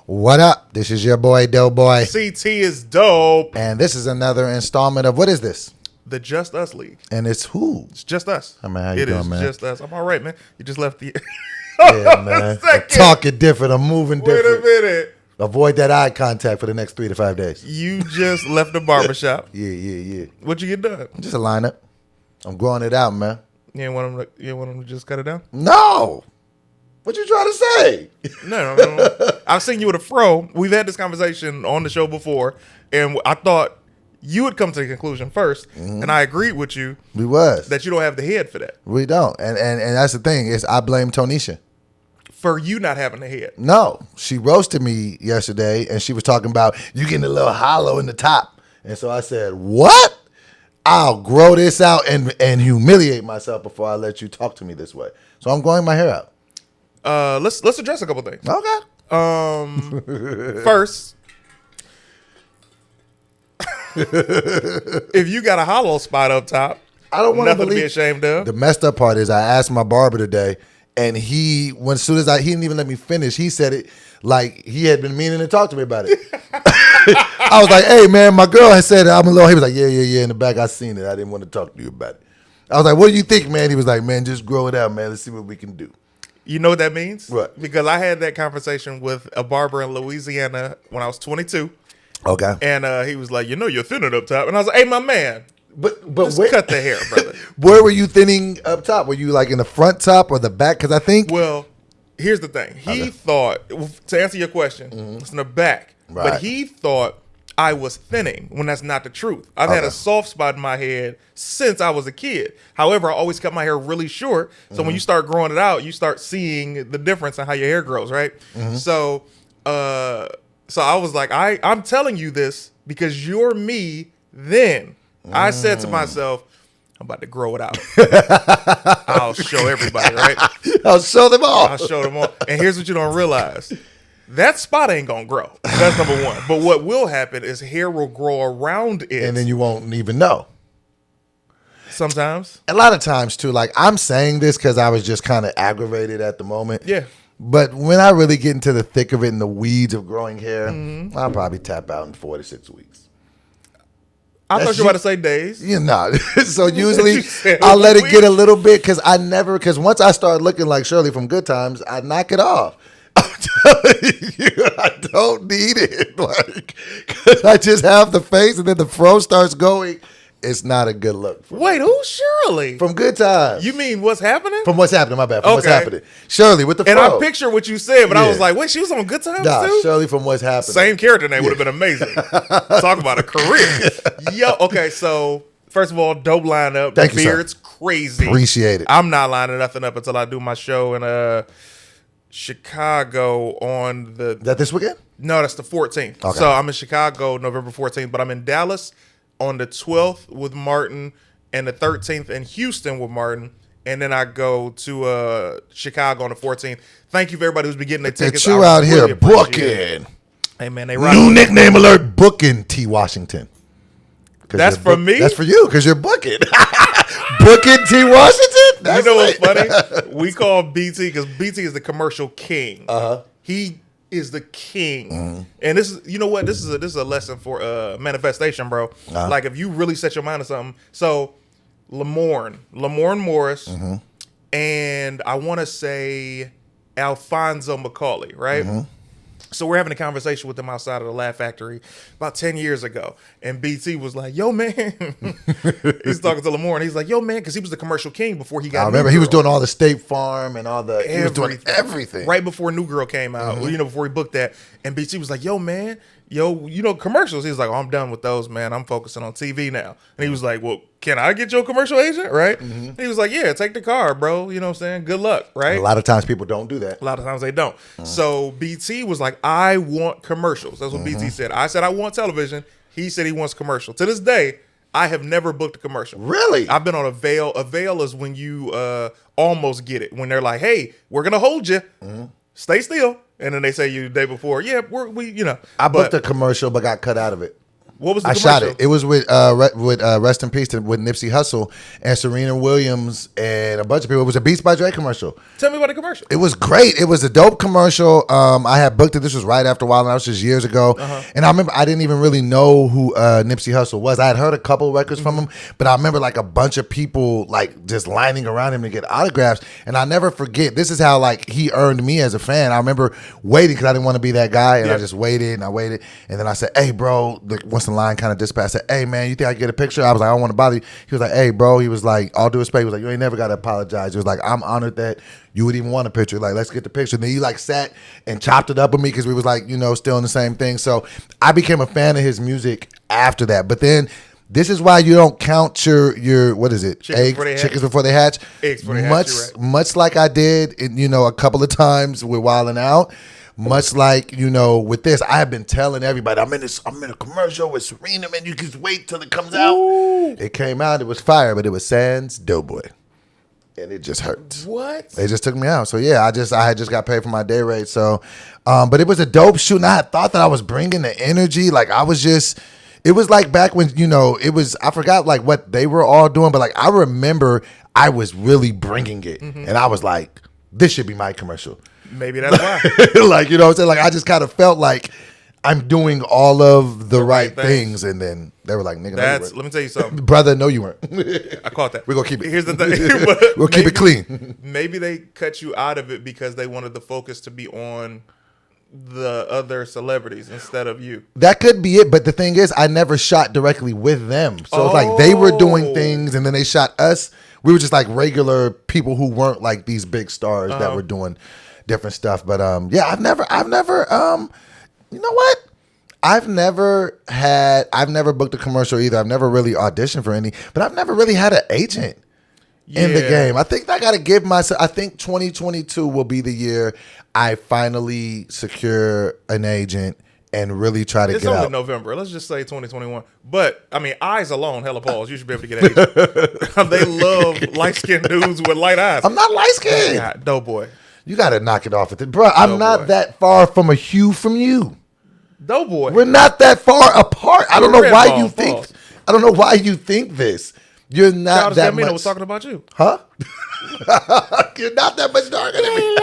What up? This is your boy, Doughboy. CT is dope. And this is another installment of, what is this? The Just Us League. And it's who? It's just us. Hey, man, how you doing, man? It is just us. I'm all right, man. You just left the... Yeah, man. I'm talking different. I'm moving different. Wait a minute. Avoid that eye contact for the next 3 to 5 days. You just left the barbershop. Yeah. What'd you get done? Just a lineup. I'm growing it out, man. You ain't want them to just cut it down? No. What you trying to say? No. I've seen you with a fro. We've had this conversation on the show before, and I thought you would come to the conclusion first, and I agreed with you. We was. That you don't have the head for that. We don't. And that's the thing, is I blame Tonisha. For you not having the head. No. She roasted me yesterday, and she was talking about you getting a little hollow in the top. And so I said, what? I'll grow this out and humiliate myself before I let you talk to me this way. So I'm growing my hair out. Let's address a couple things. Okay. First, if you got a hollow spot up top, I don't want nothing to be ashamed of. The messed up part is I asked my barber today, and he didn't even let me finish. He said it like he had been meaning to talk to me about it. I was like, hey man, my girl had said I'm a little. He was like, yeah. In the back, I seen it. I didn't want to talk to you about it. I was like, what do you think, man? He was like, man, just grow it out, man. Let's see what we can do. You know what that means? What? Because I had that conversation with a barber in Louisiana when I was 22. Okay. And he was like, you're thinning up top. And I was like, hey, my man. But just cut the hair, brother. Where were you thinning up top? Were you like in the front top or the back? Because I think. Well, here's the thing. He thought, to answer your question, it's in the back. Right. But he thought I was thinning when that's not the truth. I've had a soft spot in my head since I was a kid. However, I always cut my hair really short. So when you start growing it out, you start seeing the difference in how your hair grows, right? So I was like, I'm telling you this because you're me then. I said to myself, I'm about to grow it out. I'll show everybody, right? I'll show them all. I'll show them all. And here's what you don't realize. That spot ain't going to grow. That's number one. But what will happen is hair will grow around it. And then you won't even know. Sometimes. A lot of times, too. Like, I'm saying this because I was just kind of aggravated at the moment. Yeah. But when I really get into the thick of it and the weeds of growing hair, I'll probably tap out in 4 to 6 weeks. I thought you were about to say days. You know. So usually I'll let it get a little bit because once I start looking like Shirley from Good Times, I knock it off. I'm telling you, I don't need it. Like, 'cause I just have the face and then the fro starts going. It's not a good look. Wait, who's Shirley? From Good Times. You mean What's Happening? From What's Happening, my bad. From What's Happening. Shirley with the fro. And I picture what you said, but I was like, wait, she was on Good Times too? Shirley from What's Happening. Same character name would have been amazing. Talk about a career. Okay, so first of all, dope lineup. Thank you, Beard's crazy. Appreciate it. I'm not lining nothing up until I do my show in Chicago on the... Is that this weekend? No, that's the 14th. Okay. So I'm in Chicago November 14th, but I'm in Dallas on the 12th with Martin and the 13th in Houston with Martin. And then I go to Chicago on the 14th. Thank you for everybody who's been getting their tickets. You out here booking. Hey, man, they rock. New nickname alert, booking T. Washington. That's for me? That's for you because you're booking. Booking T. Washington? That's you know what's funny? We call BT because BT is the commercial king. He is the king. And this is, you know what? This is a lesson for manifestation, bro. Like if you really set your mind to something. So Lamorne Morris, and I want to say Alfonso McCauley, right? So we're having a conversation with them outside of the Laugh Factory about 10 years ago. And BT was like, yo, man. He's talking to Lamorne. He's like, yo, man, because he was the commercial king before he got I remember he was doing all the State Farm and all the he was doing everything. Right before New Girl came out, before he booked that. And BT was like, yo, man, commercials. He was like, oh, I'm done with those, man. I'm focusing on TV now. And he was like, well, can I get your commercial agent? Right? He was like, yeah, take the car, bro. You know what I'm saying? Good luck, right? And a lot of times people don't do that. A lot of times they don't. So BT was like, I want commercials. That's what BT said. I said, I want television. He said he wants commercial. To this day, I have never booked a commercial. Really? I've been on a veil. A veil is when you almost get it. When they're like, hey, we're going to hold you. Stay still. And then they say you the day before, yeah, we. I booked a commercial but got cut out of it. What was the I commercial? shot it. It was with Rest in Peace with Nipsey Hussle and Serena Williams and a bunch of people. It was a Beats by Dre commercial. Tell me about the commercial. It was great. It was a dope commercial. I had booked it. This was right after Wild 'N Out, just years ago. And I remember I didn't even really know who Nipsey Hussle was. I had heard a couple records from him, but I remember like a bunch of people like just lining around him to get autographs. And I never forget. This is how like he earned me as a fan. I remember waiting because I didn't want to be that guy, and I just waited and I waited, and then I said, "Hey, bro," once the line kind of dispatched, I said, "Hey, man, you think I can get a picture?" I was like, "I don't want to bother you." He was like, "Hey, bro," he was like, "All due respect," he was like, "You ain't never got to apologize." He was like, "I'm honored that you would even want a picture. Like, let's get the picture." And then he like sat and chopped it up with me because we was like, you know, still in the same thing. So I became a fan of his music after that. But then this is why you don't count your what is it? Chickens before they hatch. Eggs before they hatch. Much like I did, you know, a couple of times with Wild 'N Out. Much like, you know, with this, I have been telling everybody, I'm in a commercial with Serena, man. You just wait till it comes out. Ooh. It came out, it was fire, but it was Sans Doughboy. And it just hurt. What? They just took me out. So yeah, I had just got paid for my day rate. So, but it was a dope shoot. And I had thought that I was bringing the energy. Like I was just, it was like back when, you know, it was, I forgot like what they were all doing, but like I remember I was really bringing it. And I was like, this should be my commercial. Maybe that's why. Like, you know what I'm saying? Like I just kind of felt like I'm doing all of the right things. And then they were like, nigga, let me tell you something. Brother, no, you weren't. I caught that. We're going to keep it. Here's the thing. We'll keep it clean. Maybe they cut you out of it because they wanted the focus to be on the other celebrities instead of you. That could be it. But the thing is, I never shot directly with them. So it's like they were doing things and then they shot us. We were just like regular people who weren't like these big stars that were doing different stuff. But yeah, I've never you know what? I've never booked a commercial either. I've never really auditioned for any, but I've never really had an agent in the game. I think I got to give myself, I think 2022 will be the year I finally secure an agent and really try to get out. It's only November. Let's just say 2021. But, I mean, eyes alone, hella pause. You should be able to get an agent. They love light-skinned dudes with light eyes. I'm not light-skinned. God, Doughboy. You got to knock it off at the, bro. I'm not that far from a hue from you. Doughboy. We're not that far apart. I don't know why you think. I don't know why you think this. You're not Childish that Gambino much. was talking about you, huh? You're not that much darker than me.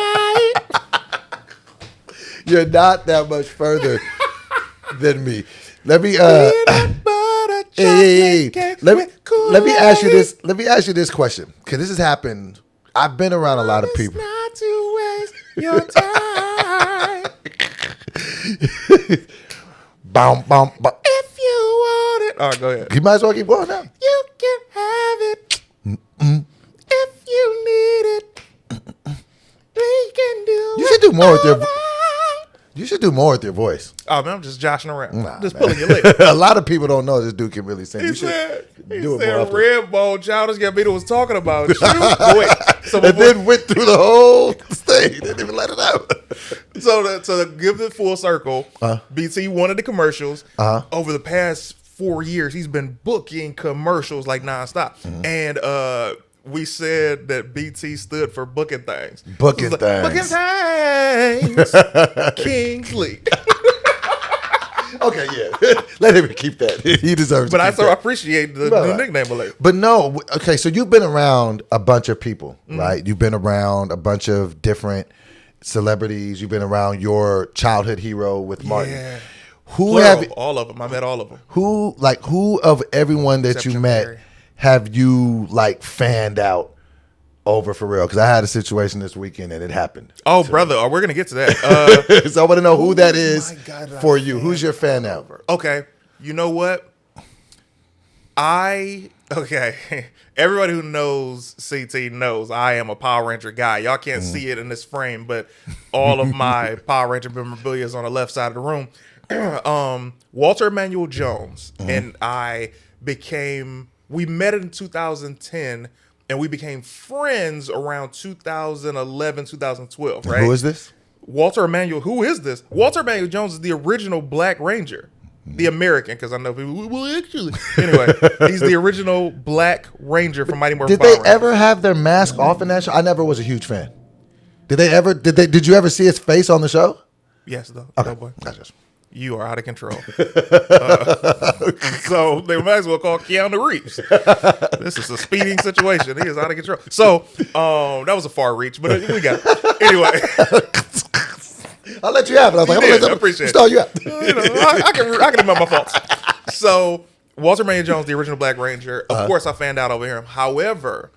You're not that much further than me. Let me let me ask you this. Let me ask you this question, because this has happened. I've been around a lot of people. Not to waste your time. Boom, boom, boom. If you want it. All right, go ahead. You might as well keep going now. You can have it. If you need it. We can do it. You should do more with your You should do more with your voice. Oh, man, I'm just joshing around. Nah, just man. pulling your leg. A lot of people don't know this dude can really sing. He You should said do it more often. Redbone Childish Gambino was talking about you. Wait, so and then went through the whole thing. Didn't even let it out. So to give the full circle, BT wanted the commercials. Over the past 4 years, he's been booking commercials like nonstop. And we said that BT stood for booking things. Booking things. Booking things. Kingsley. Okay, yeah. Let him keep that. He deserves it. But I appreciate the new nickname alert. But no, okay, so you've been around a bunch of people, right? You've been around a bunch of different celebrities. You've been around your childhood hero with Martin. Yeah. Who Plural, have all of them. I met all of them. Who of everyone that Except you met Mary. have you like fanned out over for real? Because I had a situation this weekend and it happened. Oh, brother, we're gonna get to that. So I want to know who that is my God, for you. Who's your fan out? Okay, you know what? Everybody who knows CT knows I am a Power Ranger guy. Y'all can't see it in this frame, but all of my Power Ranger memorabilia is on the left side of the room. Walter Emmanuel Jones and I we met in 2010 and we became friends around 2011, 2012, right? Who is this? Walter Emmanuel. Who is this? Walter Emmanuel Jones is the original Black Ranger. The American, because I know people, well, actually. Anyway, he's the original Black Ranger from Mighty Morphin Did Power they Rangers. ever have their mask off in that show? I never was a huge fan. Did you ever see his face on the show? Yes, though. Okay. Oh, boy. Gotcha. you are out of control. So they might as well call Keanu Reeves. This is a speeding situation. He is out of control. So that was a far reach, but we got it. Anyway. I'll let you have it. I was like, I appreciate it. You out. I can admit my faults. So Walter Maynard Jones, the original Black Ranger, of course I fanned out over him. However,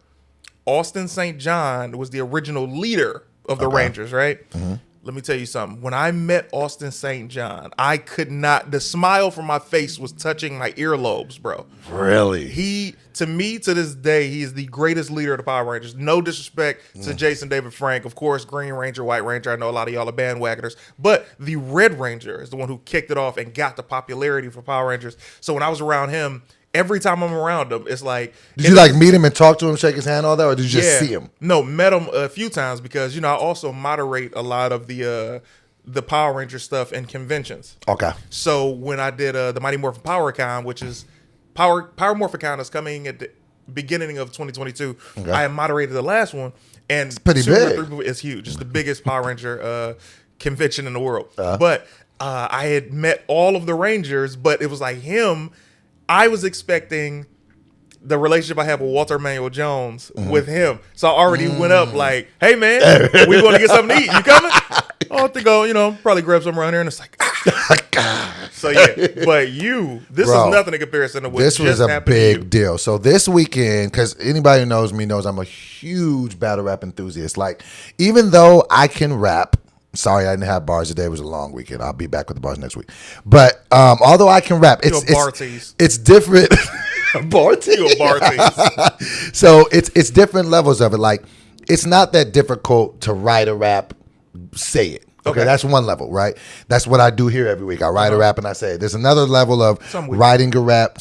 Austin St. John was the original leader of the Rangers, right? Mm-hmm. Let me tell you something. When I met Austin St. John, I could not, the smile from my face was touching my earlobes, bro. Really? To me, to this day, he is the greatest leader of the Power Rangers. No disrespect to Jason David Frank. Of course, Green Ranger, White Ranger. I know a lot of y'all are bandwagoners. But the Red Ranger is the one who kicked it off and got the popularity for Power Rangers. So when I was around him, every time I'm around him, it's like... Did you like meet him and talk to him, shake his hand, all that, or did you just see him? No, met him a few times because, I also moderate a lot of the Power Ranger stuff in conventions. Okay. So when I did the Mighty Morphin PowerCon, which is... Power MorphinCon is coming at the beginning of 2022. Okay. I moderated the last one. And it's pretty big. It's huge. It's the biggest Power Ranger convention in the world. But I had met all of the Rangers, but it was like him... I was expecting the relationship I have with Walter Manuel Jones with him. So I already went up like, hey, man, we going to get something to eat. You coming? I'll have to go, probably grab something around here. And it's like, So, yeah. But this is nothing in comparison to what this just was a happened big deal. So this weekend, because anybody who knows me knows I'm a huge battle rap enthusiast. Like, even though I can rap, sorry, I didn't have bars today. It was a long weekend. I'll be back with the bars next week. But although I can rap, it's different. Bar tease. Bar tease. So it's different levels of it. Like, it's not that difficult to write a rap, say it. Okay, that's one level, right? That's what I do here every week. I write a rap and I say it. There's another level of writing a rap.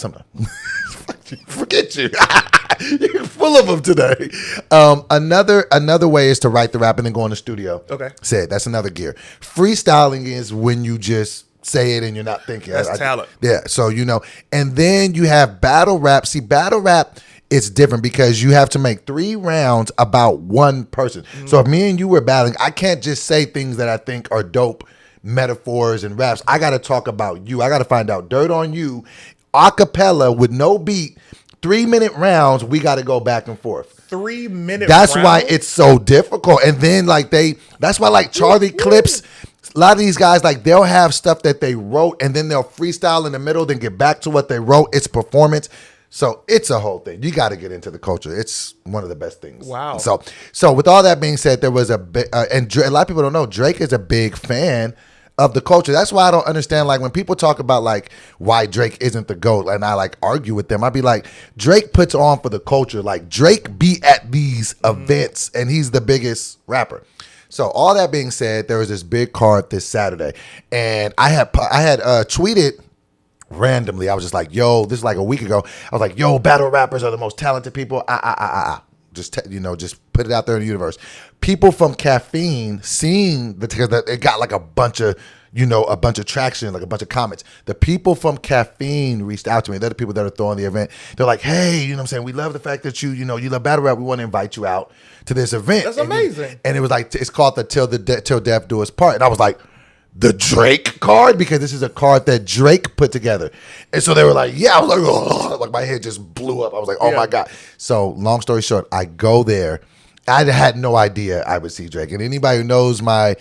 Forget you. You're full of them today. Another way is to write the rap and then go in the studio. Okay. Say it. That's another gear. Freestyling is when you just say it and you're not thinking. That's talent. Yeah. So, and then you have battle rap. See, battle rap, it's different because you have to make 3 rounds about one person. Mm-hmm. So if me and you were battling, I can't just say things that I think are dope metaphors and raps. I got to talk about you. I got to find out dirt on you. Acapella with no beat. 3-minute rounds, we got to go back and forth. 3-minute That's rounds? why it's so difficult. And then that's why Charlie Clips, a lot of these guys, they'll have stuff that they wrote and then they'll freestyle in the middle, then get back to what they wrote. It's performance. So it's a whole thing. You got to get into the culture. It's one of the best things. Wow. So with all that being said, there was a lot of people don't know, Drake is a big fan of the culture. That's why I don't understand, when people talk about why Drake isn't the GOAT, and I argue with them, I'd be like, Drake puts on for the culture. Drake be at these events and he's the biggest rapper. So all that being said, there was this big card this Saturday and I had tweeted randomly. I was just like, yo, this is a week ago. I was like, yo, battle rappers are the most talented people. Just put it out there in the universe. People from Caffeine seeing it got a bunch of traction, a bunch of comments. The people from Caffeine reached out to me. They're the people that are throwing the event. They're like, hey, I'm saying, we love the fact that you love battle rap. We want to invite you out to this event. That's amazing. And it was it's called the Till Death Do Us Part. And I was like, the Drake card? Because this is a card that Drake put together. And so they were like, yeah. I was like, oh, my head just blew up. I was like, oh my God. So long story short, I go there. I had no idea I would see Drake. And anybody who knows my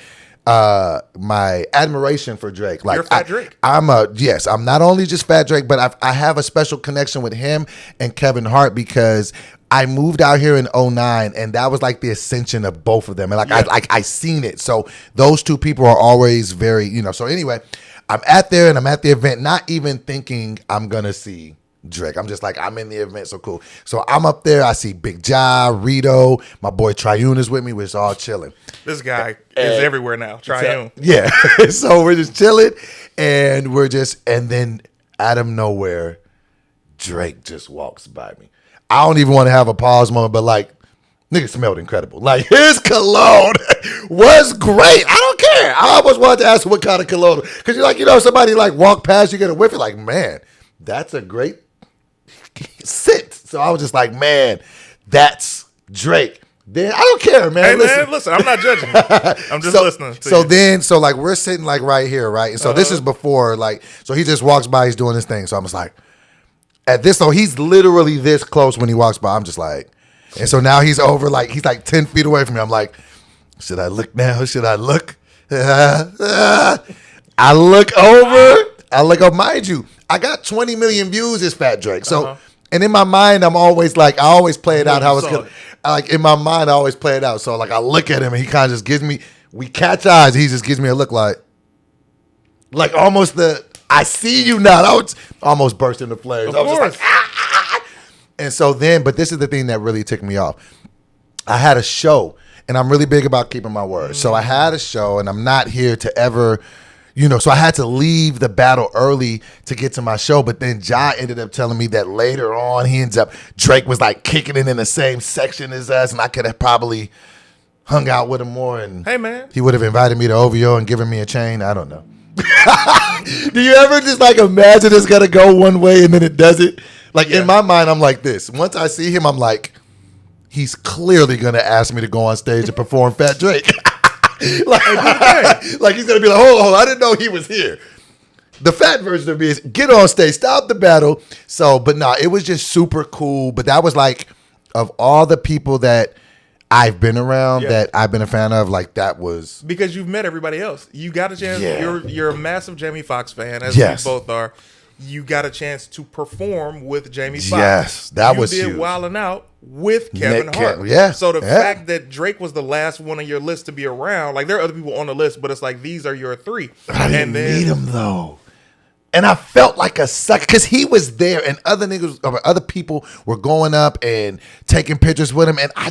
admiration for Drake. You're Fat Drake. I'm not only just Fat Drake, but I have a special connection with him and Kevin Hart because I moved out here in 2009 and that was the ascension of both of them. And I seen it. So those two people are always very, so anyway, I'm at the event, not even thinking I'm going to see Drake. I'm just I'm in the event, so cool. So I'm up there. I see Big Ja, Rito, my boy Triune is with me. We're just all chilling. This guy is everywhere now. Triune. Yeah. So we're just chilling and and then out of nowhere, Drake just walks by me. I don't even want to have a pause moment, but nigga smelled incredible. His cologne was great. I don't care. I almost wanted to ask what kind of cologne. Because you're somebody walk past, you get a whiff, you're man, that's a great scent. So I was just man, that's Drake. Then I don't care, man. Hey, man, listen, I'm not judging. I'm just listening to you. So like we're sitting like right here, right? And so this is before like, so he just walks by, he's doing his thing. So I'm just like, at this, so he's literally this close when he walks by. I'm just like, and so now he's over, like, he's like 10 feet away from me. I'm like, should I look now? Should I look? I look over, mind you, I got 20 million views as Fat Drake. So, and in my mind, I'm always like, I always play it out how it's going to. Like in my mind, I always play it out. So like I look at him and he kind of just gives me, we catch eyes. He just gives me a look like almost I see you now. I was almost burst into flames. Of I was course. just like, ah. And so then, but this is the thing that really ticked me off. I had a show and I'm really big about keeping my word. So I had a show and I'm not here to ever, so I had to leave the battle early to get to my show. But then Ja ended up telling me that later on, Drake was like kicking it in the same section as us. And I could have probably hung out with him more. And hey, man, he would have invited me to OVO and given me a chain. I don't know. Do you ever just like imagine it's going to go one way and then it doesn't? Like in my mind, I'm like this. Once I see him, I'm like, he's clearly going to ask me to go on stage and perform Fat Drake. like he's gonna be like, hold, I didn't know he was here. The fat version of me is get on stage, stop the battle. So, but no, it was just super cool. But that was like, of all the people that I've been around, that I've been a fan of, like that was because you've met everybody else. You got a chance. You're a massive Jamie Foxx fan, as we both are. You got a chance to perform with Jamie Foxx. Yes, that was huge. huge. Wildin' Out with Kevin Hart. So the fact that Drake was the last one on your list to be around, like there are other people on the list, but it's like these are your three. I didn't meet him though. And I felt like a sucker because he was there and other people were going up and taking pictures with him. And I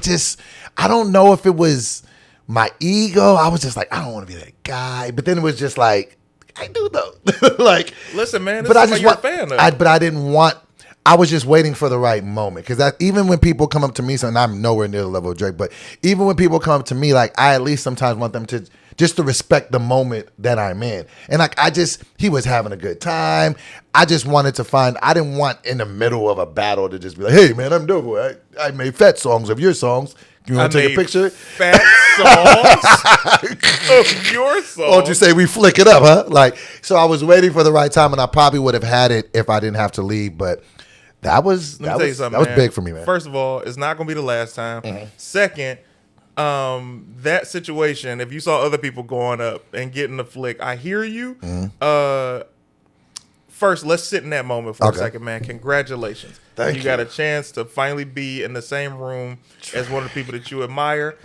don't know if it was my ego. I was just like, I don't want to be that guy. But then it was just like, I do though. Like, listen, man, but I just you're a fan of. But I didn't want. I was just waiting for the right moment because even when people come up to me, and I'm nowhere near the level of Drake, but even when people come up to me, like I at least sometimes want them to just to respect the moment that I'm in. And like he was having a good time. I just wanted to I didn't want in the middle of a battle to just be like, hey man, I'm dope. I made fat songs of your songs. You want to take a picture? Fat songs of your songs. Won't you say we flick it up, huh? Like, so I was waiting for the right time, and I probably would have had it if I didn't have to leave. But that was big for me, man. First of all, it's not going to be the last time. Second, that situation, if you saw other people going up and getting the flick, I hear you. First, let's sit in that moment for a second, man. Congratulations. Thank you. Got a chance to finally be in the same room as one of the people that you admire.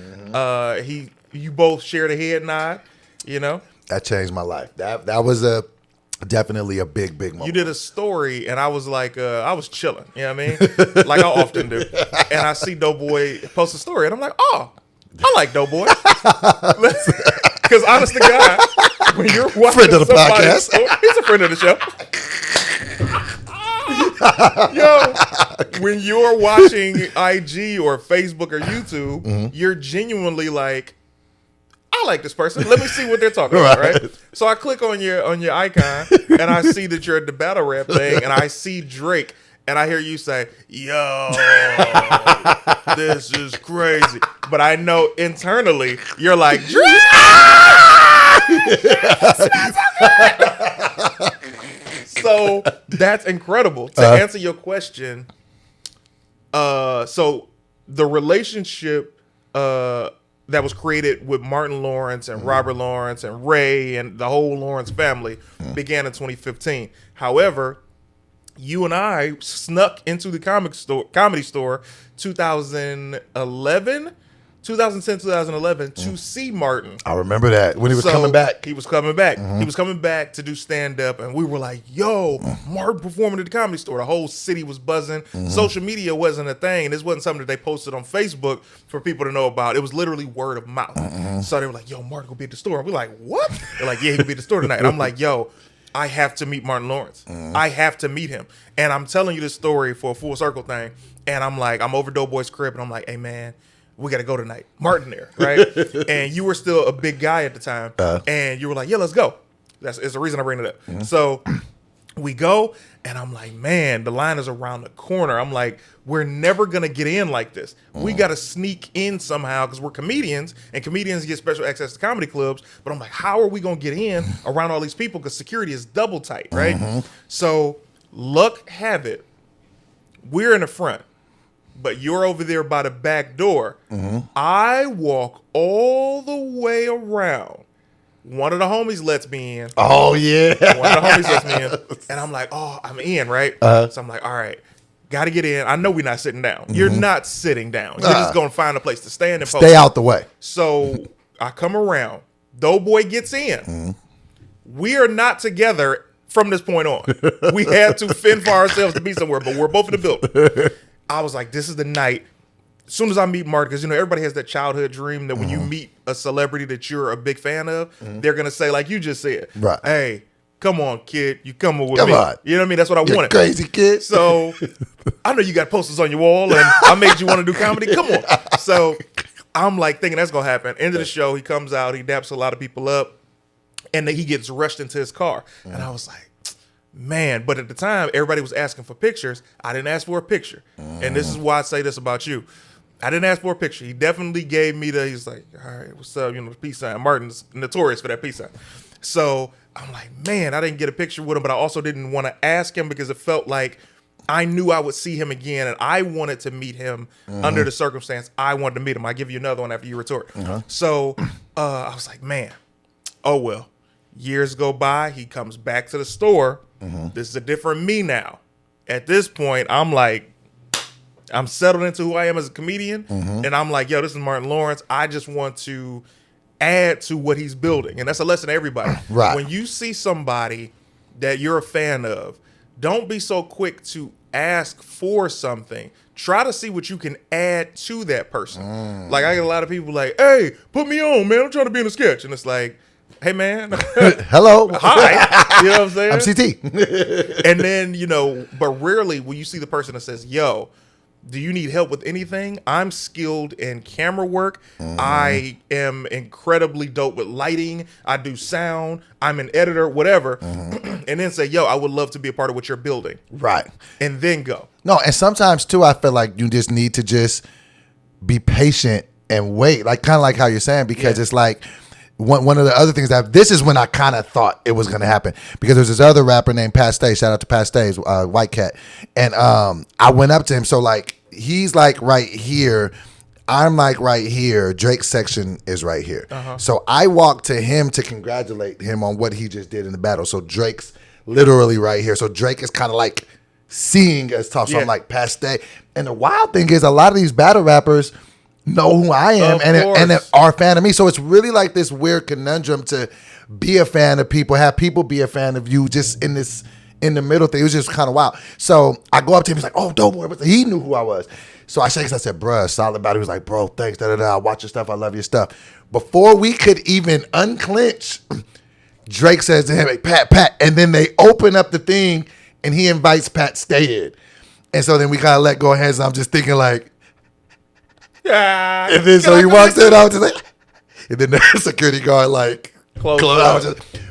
You both shared a head nod, That changed my life. That was definitely a big moment. You did a story, and I was like, I was chilling. You know what I mean? Like I often do. And I see Doughboy post a story, and I'm like, oh, I like Doughboy. Because honest to God, when you're watching friend of the podcast, he's a friend of the show. Yo, when you're watching IG or Facebook or YouTube, you're genuinely like, I like this person. Let me see what they're talking about, right? So I click on your icon and I see that you're at the battle rap thing and I see Drake and I hear you say, yo, this is crazy. But I know internally you're like, Drake! So that's incredible. To answer your question, so the relationship that was created with Martin Lawrence and Robert Lawrence and Ray and the whole Lawrence family began in 2015. However, you and I snuck into the comedy store 2010, 2011 to see Martin. I remember that when he was coming back. He was coming back. He was coming back to do stand-up, and we were like, yo, Martin performing at the Comedy Store. The whole city was buzzing. Social media wasn't a thing, and this wasn't something that they posted on Facebook for people to know about. It was literally word of mouth. So they were like, yo, Martin will be at the store. And we're like, what? They're like, yeah, he'll be at the store tonight. And I'm like, yo, I have to meet Martin Lawrence. I have to meet him. And I'm telling you this story for a full circle thing, and I'm like, I'm over Doughboy's crib, and I'm like, hey, man, we got to go tonight. Martin there, right? And you were still a big guy at the time. And you were like, yeah, let's go. That's the reason I bring it up. So We go, and I'm like, man, the line is around the corner. I'm like, we're never going to get in like this. We got to sneak in somehow because we're comedians, and comedians get special access to comedy clubs. But I'm like, how are we going to get in around all these people? Because security is double tight, right? So luck have it, we're in the front, but you're over there by the back door. I walk all the way around. One of the homies lets me in. Oh, yeah. One of the homies lets me in. And I'm like, oh, I'm in, right? So I'm like, all right, got to get in. I know we're not sitting down. You're not sitting down. You're just going to find a place to stand and stay out the way. So I come around. Doughboy gets in. We are not together from this point on. We had to fend for ourselves to be somewhere, but we're both in the building. I was like, this is the night. As soon as I meet Mark, because, you know, everybody has that childhood dream that when you meet a celebrity that you're a big fan of, they're going to say, like you just said, right, hey, come on, kid, you come with come me. On. You know what I mean? That's what I wanted. Crazy kid. So I know you got posters on your wall, and I made you want to do comedy. Come on. So I'm like thinking that's going to happen. End of the show, he comes out, he daps a lot of people up, and then he gets rushed into his car. And I was like, man, but at the time, everybody was asking for pictures. I didn't ask for a picture. And this is why I say this about you. I didn't ask for a picture. He definitely gave me he's like, all right, what's up? You know, the peace sign. Martin's notorious for that peace sign. So I'm like, man, I didn't get a picture with him, but I also didn't want to ask him because it felt like I knew I would see him again, and I wanted to meet him under the circumstance. I wanted to meet him. I'll give you another one after you retort. So I was like, man, oh, well. Years go by. He comes back to the store. This is a different me now. At this point, I'm like, I'm settled into who I am as a comedian. And I'm like, yo, this is Martin Lawrence. I just want to add to what he's building. And that's a lesson to everybody. Right. When you see somebody that you're a fan of, don't be so quick to ask for something. Try to see what you can add to that person. Like, I get a lot of people like, hey, put me on, man. I'm trying to be in a sketch. And it's like, hey, man. Hello. Hi. You know what I'm saying? I'm CT. And then, you know, but rarely will you see the person that says, yo, do you need help with anything? I'm skilled in camera work. I am incredibly dope with lighting. I do sound. I'm an editor, whatever. And then say, yo, I would love to be a part of what you're building. Right. And then go. No, and sometimes, too, I feel like you just need to just be patient and wait. Like, kind of like how you're saying, because it's like, one of the other things that this is when I kind of thought it was going to happen, because there's this other rapper named Pastay. Shout out to Pastay, White Cat. And I went up to him. So like, he's like right here. I'm like right here. Drake's section is right here. So I walked to him to congratulate him on what he just did in the battle. So Drake's literally right here. So Drake is kind of like seeing us talk. So I'm like, Pastay. And the wild thing is, a lot of these battle rappers know who I am and are a fan of me. So it's really like this weird conundrum to be a fan of people, have people be a fan of you, just in the middle thing. It was just kind of wild. So I go up to him, he's like, oh, dope boy. He knew who I was. So I shake, I said, bruh, solid about it. He was like, bro, thanks, I watch your stuff, I love your stuff. Before we could even unclench, Drake says to him, hey, Pat, and then they open up the thing and he invites Pat stay in. And so then we kind of let go of hands, and I'm just thinking like, and then so he walks in, I was just like, and then the security guard like close.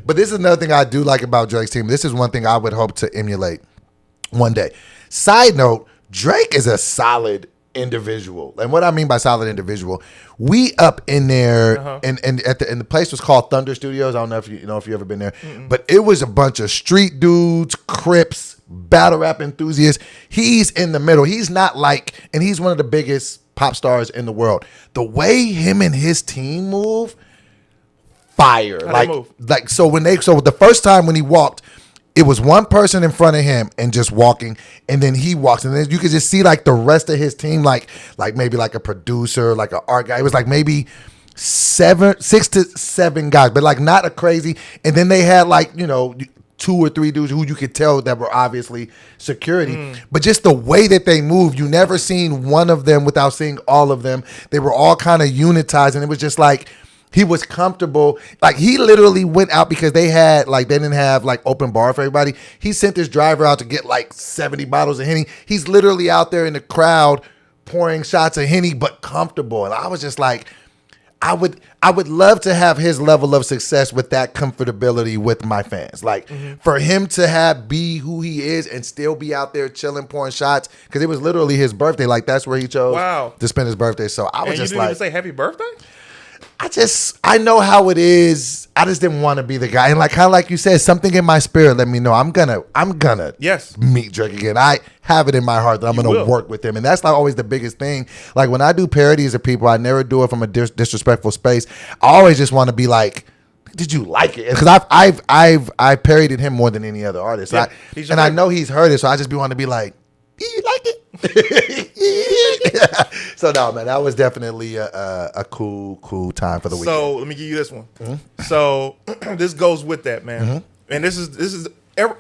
But this is another thing I do like about Drake's team. This is one thing I would hope to emulate one day. Side note, Drake is a solid individual. And what I mean by solid individual, we up in there, and the place was called Thunder Studios. I don't know if you know if you've ever been there, but it was a bunch of street dudes, Crips, battle rap enthusiasts. He's in the middle. He's not like, and he's one of the biggest pop stars in the world. The way him and his team move, fire. Like so the first time when he walked, it was one person in front of him and just walking, and then he walks, and then you could just see like the rest of his team, like maybe like a producer, like an art guy. It was like maybe 6 to 7 guys, but like not a crazy. And then they had like, you know, 2 or 3 dudes who you could tell that were obviously security, but just the way that they move, you never seen one of them without seeing all of them. They were all kind of unitized, and it was just like, he was comfortable. Like, he literally went out because they didn't have like open bar for everybody. He sent this driver out to get like 70 bottles of Henny. He's literally out there in the crowd pouring shots of Henny, but comfortable. And I was just like, I would love to have his level of success with that comfortability with my fans. Like for him to be who he is and still be out there chilling, pouring shots, because it was literally his birthday. Like that's where he chose to spend his birthday. So I was and just you didn't even say happy birthday? I know how it is. I just didn't want to be the guy. And like kind of like you said, something in my spirit let me know I'm gonna meet Drake again. I have it in my heart that I'm gonna work with him. And that's like always the biggest thing. Like when I do parodies of people, I never do it from a disrespectful space. I always just want to be like, did you like it? Because I've parodied him more than any other artist. Yeah, I know he's heard it, so I just want to be like, you like it? So no, man, that was definitely a cool time for the weekend. So let me give you this one. So this goes with that, man. And this is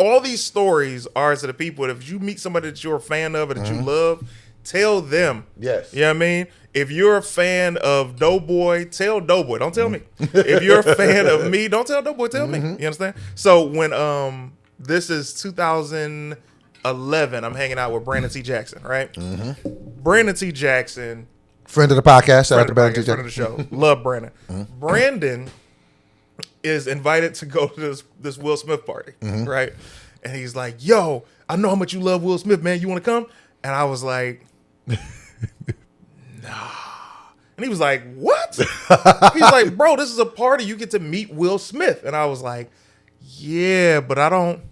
all these stories are to the people. If you meet somebody that you're a fan of or that you love, tell them. Yes. You know what I mean? If you're a fan of Doughboy, tell Doughboy. Don't tell me. If you're a fan of me, don't tell Doughboy. Tell me. You understand? So when this is 2011, I'm hanging out with Brandon T. Jackson, right? Brandon T. Jackson, friend of the podcast, shout out to Brandon T. friend of the show. Love Brandon. Brandon is invited to go to this Will Smith party, right? And he's like, "Yo, I know how much you love Will Smith, man. You want to come?" And I was like, "Nah." And he was like, "What?" He's like, "Bro, this is a party. You get to meet Will Smith." And I was like, "Yeah, but I don't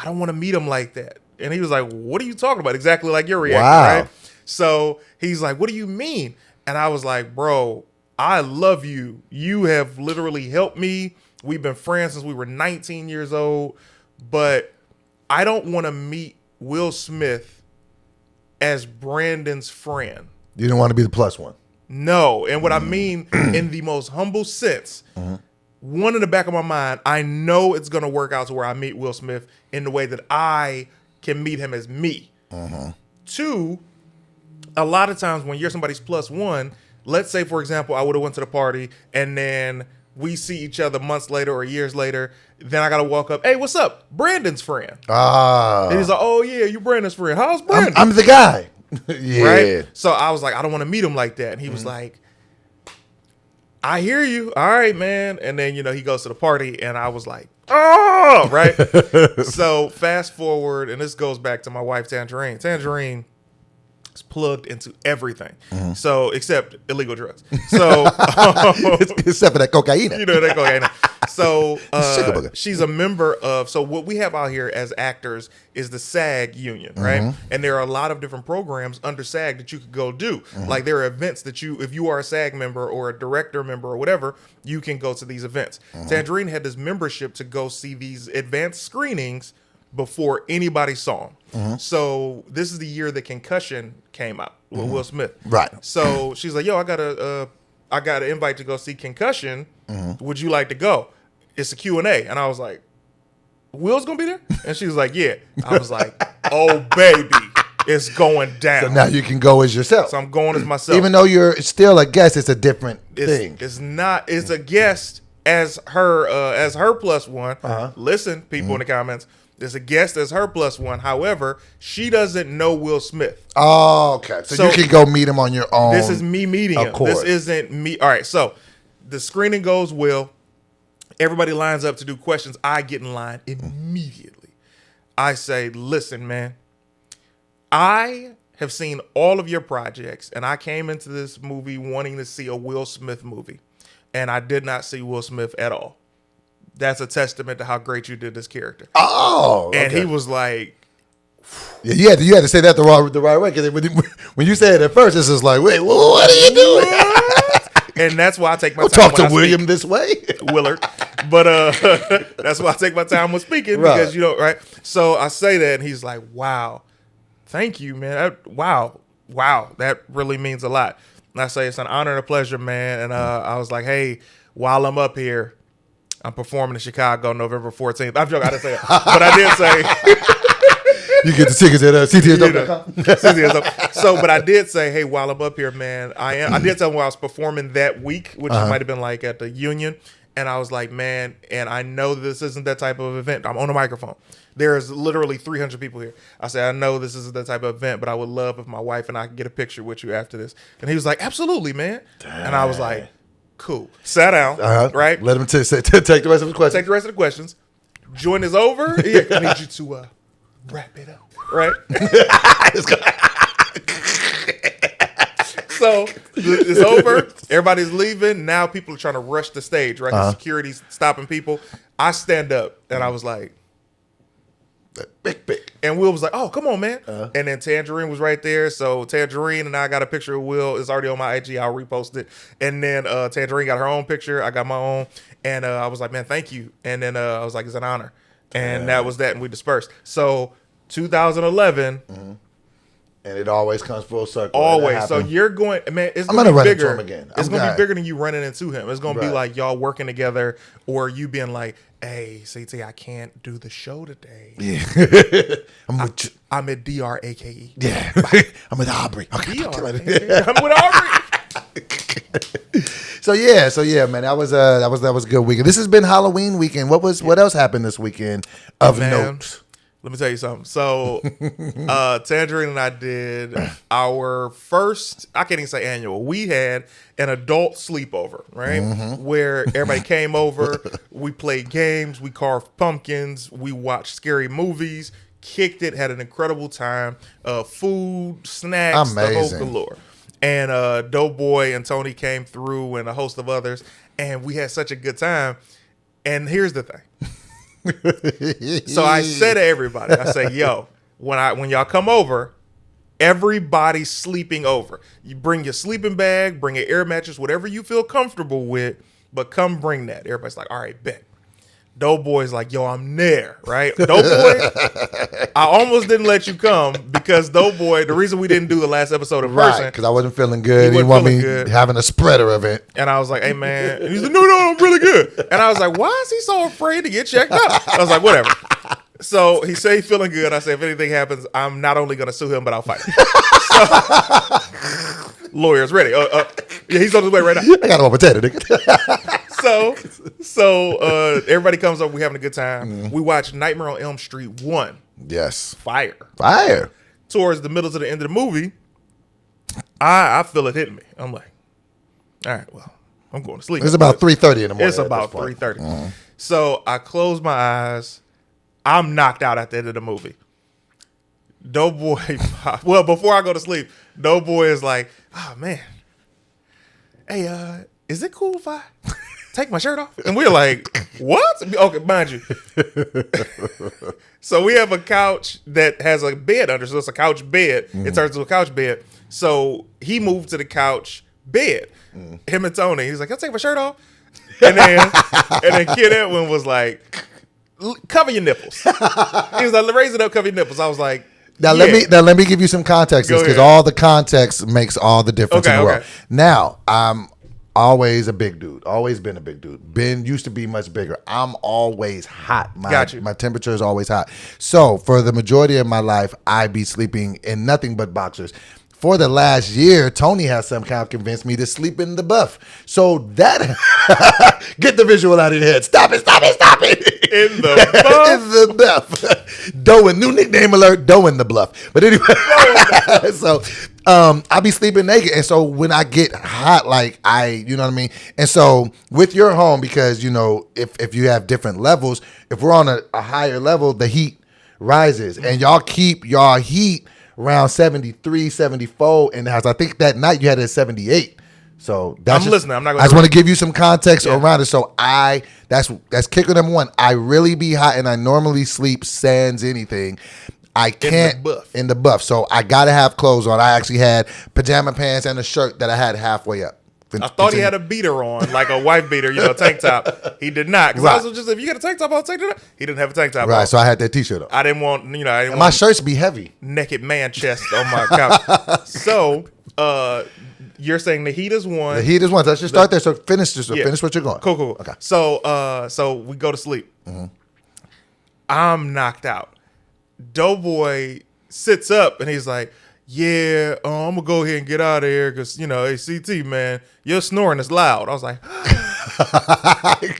want to meet him like that." And he was like, "What are you talking about?" Exactly like your reaction, right? So he's like, "What do you mean?" And I was like, "Bro, I love you. You have literally helped me. We've been friends since we were 19 years old, but I don't want to meet Will Smith as Brandon's friend." You didn't want to be the plus one. No. And what I mean in the most humble sense, one in the back of my mind, I know it's going to work out to where I meet Will Smith in the way that I can meet him as me. Two, a lot of times when you're somebody's plus one, let's say, for example, I would have went to the party and then we see each other months later or years later. Then I got to walk up. "Hey, what's up? Brandon's friend." And he's like, "Oh, yeah, you Brandon's friend. How's Brandon?" I'm the guy. Yeah. Right? So I was like, I don't want to meet him like that. And he was like, "I hear you. All right, man." And then, he goes to the party and I was like, "Oh," right? So fast forward, and this goes back to my wife, Tangerine. Tangerine is plugged into everything. So except illegal drugs. So except for that cocaine. That cocaine. So she's a member of, so what we have out here as actors is the SAG union, right? And there are a lot of different programs under SAG that you could go do. Like there are events that if you are a SAG member or a director member or whatever, you can go to these events. Tangerine had this membership to go see these advanced screenings before anybody saw him. So this is the year that Concussion came out with Will Smith. Right. So she's like, "Yo, I got an invite to go see Concussion. Would you like to go? It's a Q&A." And I was like, "Will's gonna be there?" And she was like, "Yeah." I was like, "Oh baby, it's going down." So now you can go as yourself. So I'm going as myself. Even though you're still a guest, it's a different thing. It's not. It's a guest as her plus one. Listen, people in the comments. There's a guest as her plus one. However, she doesn't know Will Smith. Oh, okay. So you can go meet him on your own. This is me meeting him. This isn't me. All right. So the screening goes well. Everybody lines up to do questions. I get in line immediately. I say, "Listen, man, I have seen all of your projects, and I came into this movie wanting to see a Will Smith movie, and I did not see Will Smith at all. That's a testament to how great you did this character." Oh, okay. And he was like, "Yeah, you had to say that the right way, because when you say it at first, it's just like, wait, what are you doing?" And that's why I take my Don't time. talk to William this way, Willard. But that's why I take my time when speaking, because right. So I say that, and he's like, "Wow, thank you, man. Wow, that really means a lot." And I say, "It's an honor and a pleasure, man." And I was like, "Hey, while I'm up here, I'm performing in Chicago November 14th. I'm joking. I didn't say it, but I did say." You get the tickets at ctsdope.com. So, but I did say, "Hey, while I'm up here, man, I did tell him where I was performing that week, which might have been like at the Union." And I was like, "Man, and I know this isn't that type of event. I'm on a microphone. There's literally 300 people here." I said, "I know this isn't that type of event, but I would love if my wife and I could get a picture with you after this." And he was like, "Absolutely, man." Dang. And I was like, Cool. Sat down, right? Let him take the rest of the questions. Take the rest of the questions. Joint is over. Yeah, I need you to wrap it up, right? So it's over. Everybody's leaving. Now people are trying to rush the stage, right? The security's stopping people. I stand up and I was like, Big. and Will was like, "Oh, come on, man!" And then Tangerine was right there. So Tangerine and I got a picture of Will. It's already on my IG. I'll repost it. And then Tangerine got her own picture. I got my own. And I was like, "Man, thank you." And then I was like, "It's an honor." And that was that. And we dispersed. So 2011. And it always comes full circle. Always. So you're going, man, it's going to be bigger. Again. It's going to be bigger than you running into him. It's going to be like y'all working together or you being like, hey, CT, I can't do the show today. Yeah. I'm at DRAKE. Yeah. I'm with Aubrey. Okay. I'm with Aubrey. So yeah, man, that was a good weekend. This has been Halloween weekend. What else happened this weekend of note? Let me tell you something. So, Tangerine and I did our first, I can't even say annual. We had an adult sleepover, right? Where everybody came over. We played games. We carved pumpkins. We watched scary movies. Kicked it. Had an incredible time. Food, snacks, the whole galore. And Doughboy and Tony came through and a host of others. And we had such a good time. And here's the thing. So I said to everybody, I say, yo, when y'all come over, everybody's sleeping over. You bring your sleeping bag, bring your air mattress, whatever you feel comfortable with, but come bring that. Everybody's like, all right, bet. Doughboy's like, yo, I'm there, right? Doughboy, I almost didn't let you come because Doughboy, the reason we didn't do the last episode in person. Because I wasn't feeling good. He didn't want me having a spreader event. And I was like, hey, man. And he's like, no, I'm really good. And I was like, why is he so afraid to get checked out? I was like, whatever. So he said he's feeling good. I said, if anything happens, I'm not only going to sue him, but I'll fight him. So, lawyers ready. Yeah, he's on his way right now. I got him on potato, nigga. So everybody comes up. We having a good time. We watch Nightmare on Elm Street 1. Yes. Fire. Towards the middle to the end of the movie, I feel it hitting me. I'm like, all right, well, I'm going to sleep. It's about 3:30 in the morning. It's about 3:30. So I close my eyes. I'm knocked out at the end of the movie. Doughboy, well, before I go to sleep, Doughboy is like, oh, man. Hey, is it cool if I take my shirt off? And we're like, what? Okay, mind you. So we have a couch that has a bed under, so it's a couch bed. It turns into a couch bed. So he moved to the couch bed. Him and Tony. He's like, I'll take my shirt off. And then Kid Edwin was like, cover your nipples. He was like, raise it up, cover your nipples. I was like, let me give you some context because all the context makes all the difference in the world. Now, I'm always a big dude. Always been a big dude. Ben used to be much bigger. I'm always hot. My temperature is always hot. So for the majority of my life, I be sleeping in nothing but boxers. For the last year, Tony has somehow convinced me to sleep in the buff. So that get the visual out of your head. Stop it. In the buff. In the buff. Doan, new nickname alert, Doan the bluff. But anyway, so I be sleeping naked. And so when I get hot, like you know what I mean? And so with your home, because you know, if you have different levels, if we're on a higher level, the heat rises. And y'all keep y'all heat around 73, 74 in the house. I think that night you had it at 78. So that's listening. I'm not going I just want to give you some context around it. So that's kicker number one. I really be hot and I normally sleep sans anything. I can't in the buff. So I gotta have clothes on. I actually had pajama pants and a shirt that I had halfway up. I thought he had a beater on, like a wife beater, tank top. He did not. Because I was just, if you got a tank top, I'll take it up. He didn't have a tank top on. Right, so I had that t-shirt on. I didn't want, my shirts be heavy. Naked man chest on my couch. So, you're saying the heat is one. The heat is one. Let's just start there. So finish what you're going. Cool. Okay. So we go to sleep. I'm knocked out. Doughboy sits up and he's like, yeah, I'm going to go ahead and get out of here because, hey, CT, man, your snoring is loud. I was like,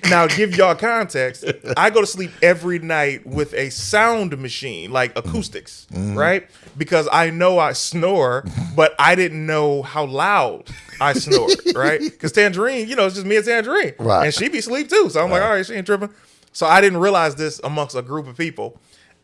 Now, give y'all context. I go to sleep every night with a sound machine, like acoustics, right? Because I know I snore, but I didn't know how loud I snore, right? Because Tangerine, it's just me and Tangerine. Right. And she be asleep too. So I'm like, all right, she ain't tripping. So I didn't realize this amongst a group of people.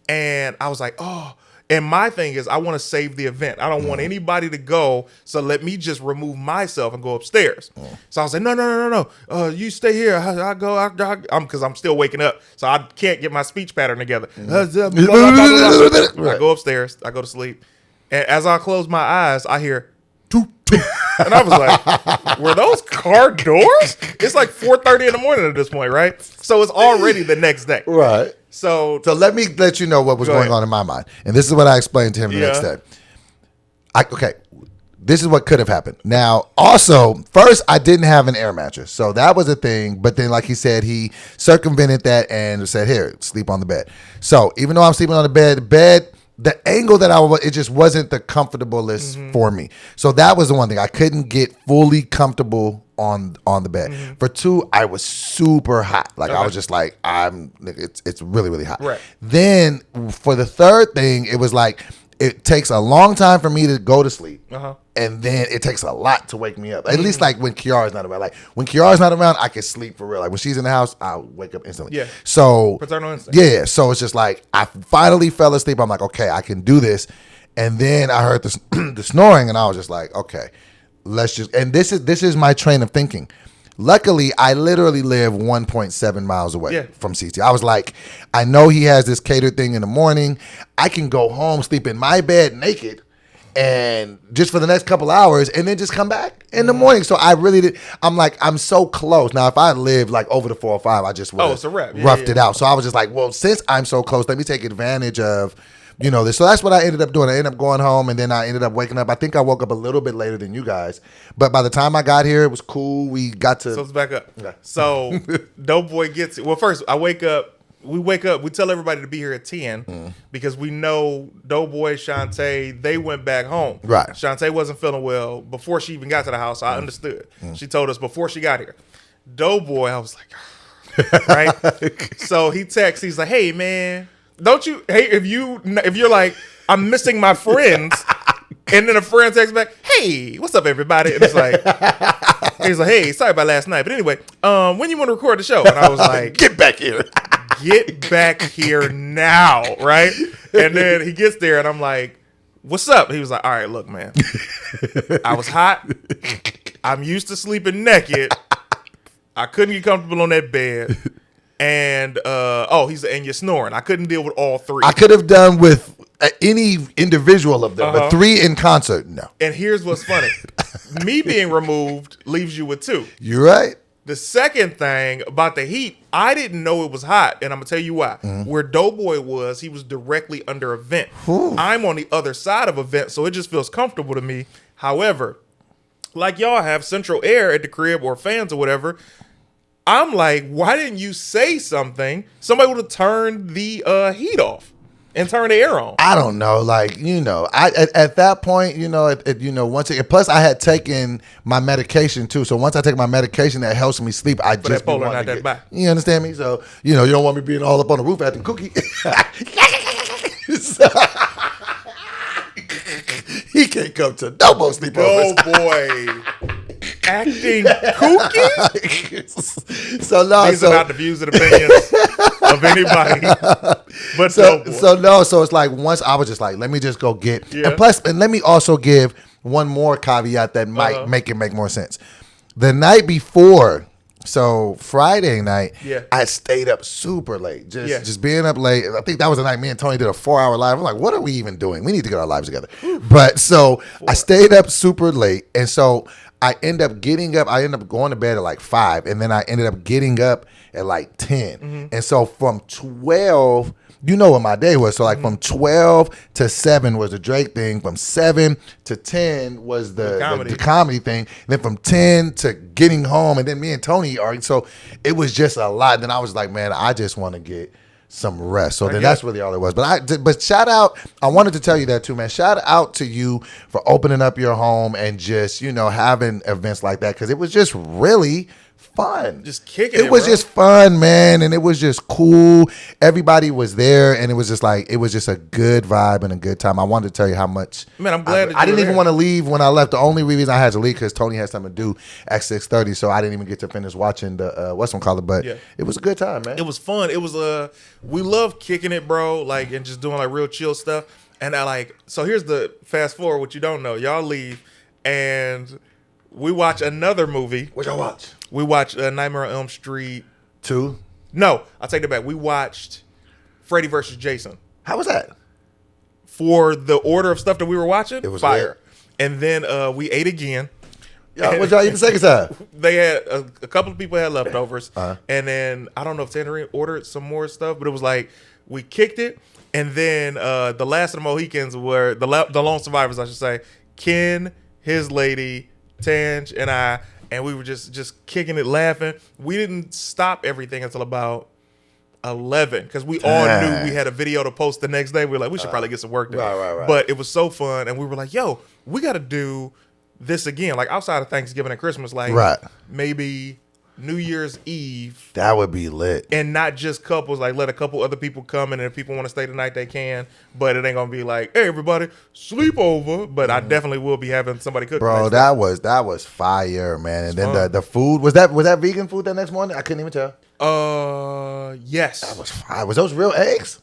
And I was like, oh. And my thing is, I want to save the event. I don't want anybody to go, so let me just remove myself and go upstairs. So I was like, no. You stay here. I go. Because I'm still waking up, so I can't get my speech pattern together. I go upstairs. I go to sleep. And as I close my eyes, I hear toot toot, and I was like, were those car doors? It's like 4:30 in the morning at this point, right? So it's already the next day, Right. So let me let you know what was going on in my mind. And this is what I explained to him the next day. Okay, this is what could have happened. Now, also, first, I didn't have an air mattress. So that was a thing. But then, like he said, he circumvented that and said, here, sleep on the bed. So even though I'm sleeping on the bed, the angle that I was, it just wasn't the comfortablest for me. So that was the one thing. I couldn't get fully comfortable on the bed. For two, I was super hot. Like I was just like, it's really, really hot. Right. Then for the third thing, it was like, it takes a long time for me to go to sleep. And then it takes a lot to wake me up. At least like when Kiara's not around. Like when Kiara's not around, I can sleep for real. Like when she's in the house, I'll wake up instantly. Yeah. So paternal instinct. Yeah. So it's just like I finally fell asleep. I'm like, okay, I can do this. And then I heard the snoring, and I was just like, okay, let's just. And this is my train of thinking. Luckily, I literally live 1.7 miles away from CT. I was like, I know he has this catered thing in the morning. I can go home, sleep in my bed naked, and just for the next couple hours, and then just come back in the morning. So I really did. I'm like, I'm so close. Now, if I lived like over the 405, I just would have roughed it out. So I was just like, well, since I'm so close, let me take advantage of this. So that's what I ended up doing. I ended up going home, and then I ended up waking up. I think I woke up a little bit later than you guys. But by the time I got here, it was cool. We got to... So let's back up. Okay. So Doughboy gets... Well, first, I wake up. We tell everybody to be here at 10 because we know Doughboy, Shantae, they went back home. Right. Shantae wasn't feeling well before she even got to the house. So I understood. She told us before she got here. Doughboy, I was like... right? So he texts. He's like, hey, man... Don't you hate if you're like, I'm missing my friends, and then a friend texts back, hey, what's up, everybody? And it's like, he's like, hey, sorry about last night, but anyway, when you want to record the show? And I was like, get back here now, right? And then he gets there, and I'm like, what's up? He was like, all right, look, man, I was hot. I'm used to sleeping naked. I couldn't get comfortable on that bed. And and you're snoring. I couldn't deal with all three. I could have done with any individual of them, but three in concert, no. And here's what's funny: me being removed leaves you with two. You're right. The second thing about the heat, I didn't know it was hot, and I'm gonna tell you why. Where Doughboy was, he was directly under a vent. I'm on the other side of a vent, so it just feels comfortable to me. However, like y'all have central air at the crib or fans or whatever. I'm like, why didn't you say something? Somebody would have turned the heat off and turned the air on. I don't know, like at that point, plus I had taken my medication too. So once I take my medication that helps me sleep, I just polar not that bad. You understand me? So you don't want me being all up on the roof after cookie. He can't come to no more sleepovers. Oh boy. Acting kooky? So no, these are not the views and opinions of anybody. But so it's like once I was just like, let me just go get and let me also give one more caveat that might make it make more sense. The night before, so Friday night, I stayed up super late. Just being up late. I think that was the night me and Tony did a 4-hour live. I'm like, what are we even doing? We need to get our lives together. But so I stayed up super late, and so I end up getting up. I end up going to bed at like 5, and then I ended up getting up at like 10. And so from 12, you know what my day was. So like from 12 to 7 was the Drake thing. From 7 to 10 was the comedy thing. And then from 10 to getting home, and then me and Tony argued. So it was just a lot. And then I was like, man, I just want to get some rest. So then that's really all it was. But shout out, I wanted to tell you that too, man. Shout out to you for opening up your home and just, having events like that, because it was just really fun. Just kicking it, It was bro. just fun, man, and it was just cool. Everybody was there, and it was just like, it was just a good vibe and a good time. I wanted to tell you how much. Man, I'm glad that I you didn't were even there. want to leave when I left. The only reason I had to leave because Tony had something to do at 6:30, so I didn't even get to finish watching the whatchamacallit. But Yeah. it was a good time, man. It was fun. It was we love kicking it, bro, like, and just doing like real chill stuff. And I like, so here's the fast forward, what you don't know. Y'all leave and we watch another movie. What y'all watch? We watched Nightmare on Elm Street. 2. No, I'll take that back. We watched Freddy versus Jason. How was that? For the order of stuff that we were watching, It was fire. And then we ate again. What y'all eat the second time? They had a couple of people had leftovers, and then I don't know if Tangerine ordered some more stuff, but it was like we kicked it, and then the last of the Mohicans were the lone survivors, I should say. Ken, his lady, Tange, and I, and we were just kicking it, laughing. We didn't stop everything until about 11 because we all knew we had a video to post the next day. We were like, we should probably get some work done. Right. But it was so fun, and we were like, yo, we got to do this again, like outside of Thanksgiving and Christmas, like maybe New Year's Eve. That would be lit. And not just couples, like let a couple other people come in, and if people want to stay the night, they can. But it ain't gonna be like, hey, everybody, sleepover. But I definitely will be having somebody cook. Bro, that was fire, man. And then the food, was that vegan food that next morning? I couldn't even tell. Yes. That was fire. Was those real eggs?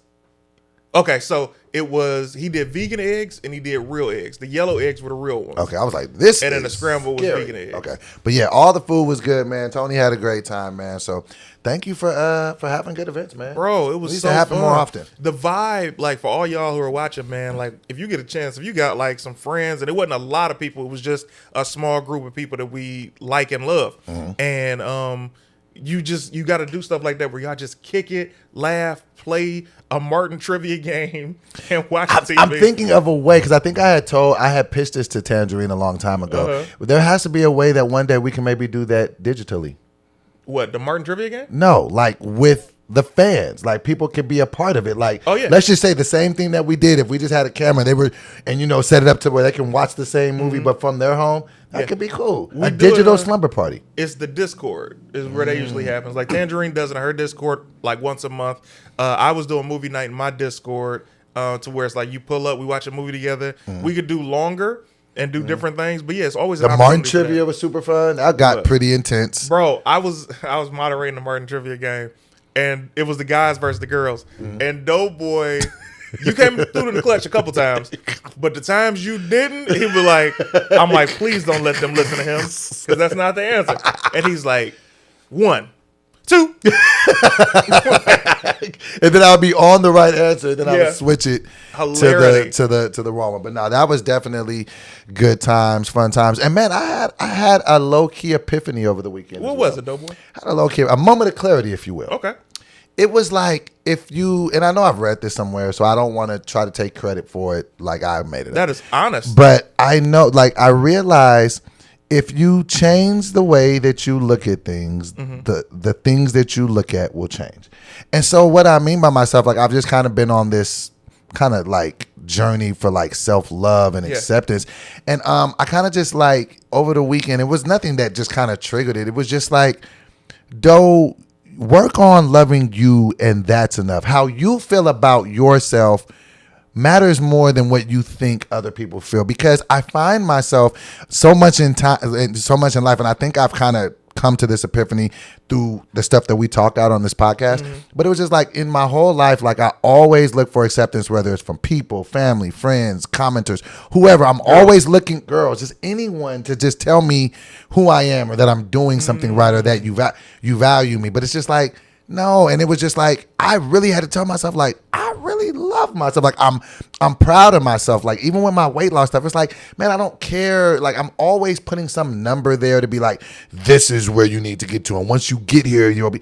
Okay, so he did vegan eggs and he did real eggs. The yellow eggs were the real ones. Okay, I was like, this And then is the scramble was scary. vegan eggs. Okay. But yeah, all the food was good, man. Tony had a great time, man. So thank you for having good events, man. Bro, it was needs so to happen fun. more often. The vibe, like for all y'all who are watching, man, like if you get a chance, if you got like some friends, and it wasn't a lot of people, it was just a small group of people that we like and love. And you got to do stuff like that where y'all just kick it, laugh, play a Martin trivia game, and watch TV. I'm thinking of a way, because I think I had pitched this to Tangerine a long time ago. There has to be a way that one day we can maybe do that digitally. What, the Martin trivia game? No, like with the fans, like people could be a part of it. Like, let's just say the same thing that we did. If we just had a camera, and set it up to where they can watch the same movie, but from their home, that could be cool. A digital slumber party. It's the Discord is where that usually happens. Like Tangerine does it in her Discord like once a month. I was doing movie night in my Discord to where it's like you pull up, we watch a movie together. We could do longer and do different things, but yeah, it's always The Martin trivia was super fun. That got pretty intense. Bro, I was moderating the Martin trivia game, and it was the guys versus the girls. And Doughboy, you came through in the clutch a couple times, but the times you didn't, he was like, I'm like, please don't let them listen to him, because that's not the answer. And he's like, 1, 2. And then I'll be on the right answer, and then I would switch it Hilarity. to the wrong one. But no, that was definitely good times, fun times. And man, I had a low key epiphany over the weekend. What was it, Doughboy? I had a low key, a moment of clarity, if you will. Okay. It was like, if you, and I know I've read this somewhere, so I don't want to try to take credit for it like I made it up. That is honest. But I know, like, I realize if you change the way that you look at things, the things that you look at will change. And so what I mean by myself, like, I've just kind of been on this kind of like journey for like self-love and acceptance. And I kind of just like over the weekend, it was nothing that just kind of triggered it. It was just like, work on loving you, and that's enough. How you feel about yourself matters more than what you think other people feel, because I find myself so much in time, so much in life, and I think I've kind of come to this epiphany through the stuff that we talked out on this podcast. But it was just like in my whole life, like I always look for acceptance, whether it's from people, family, friends, commenters, whoever. I'm always looking, girls, just anyone to just tell me who I am, or that I'm doing something right, or that you value me. But it's just like, no. And it was just like, I really had to tell myself, like, I really love myself. Like, I'm proud of myself. Like, even with my weight loss stuff, it's like, man, I don't care. Like, I'm always putting some number there to be like, this is where you need to get to. And once you get here, you'll be.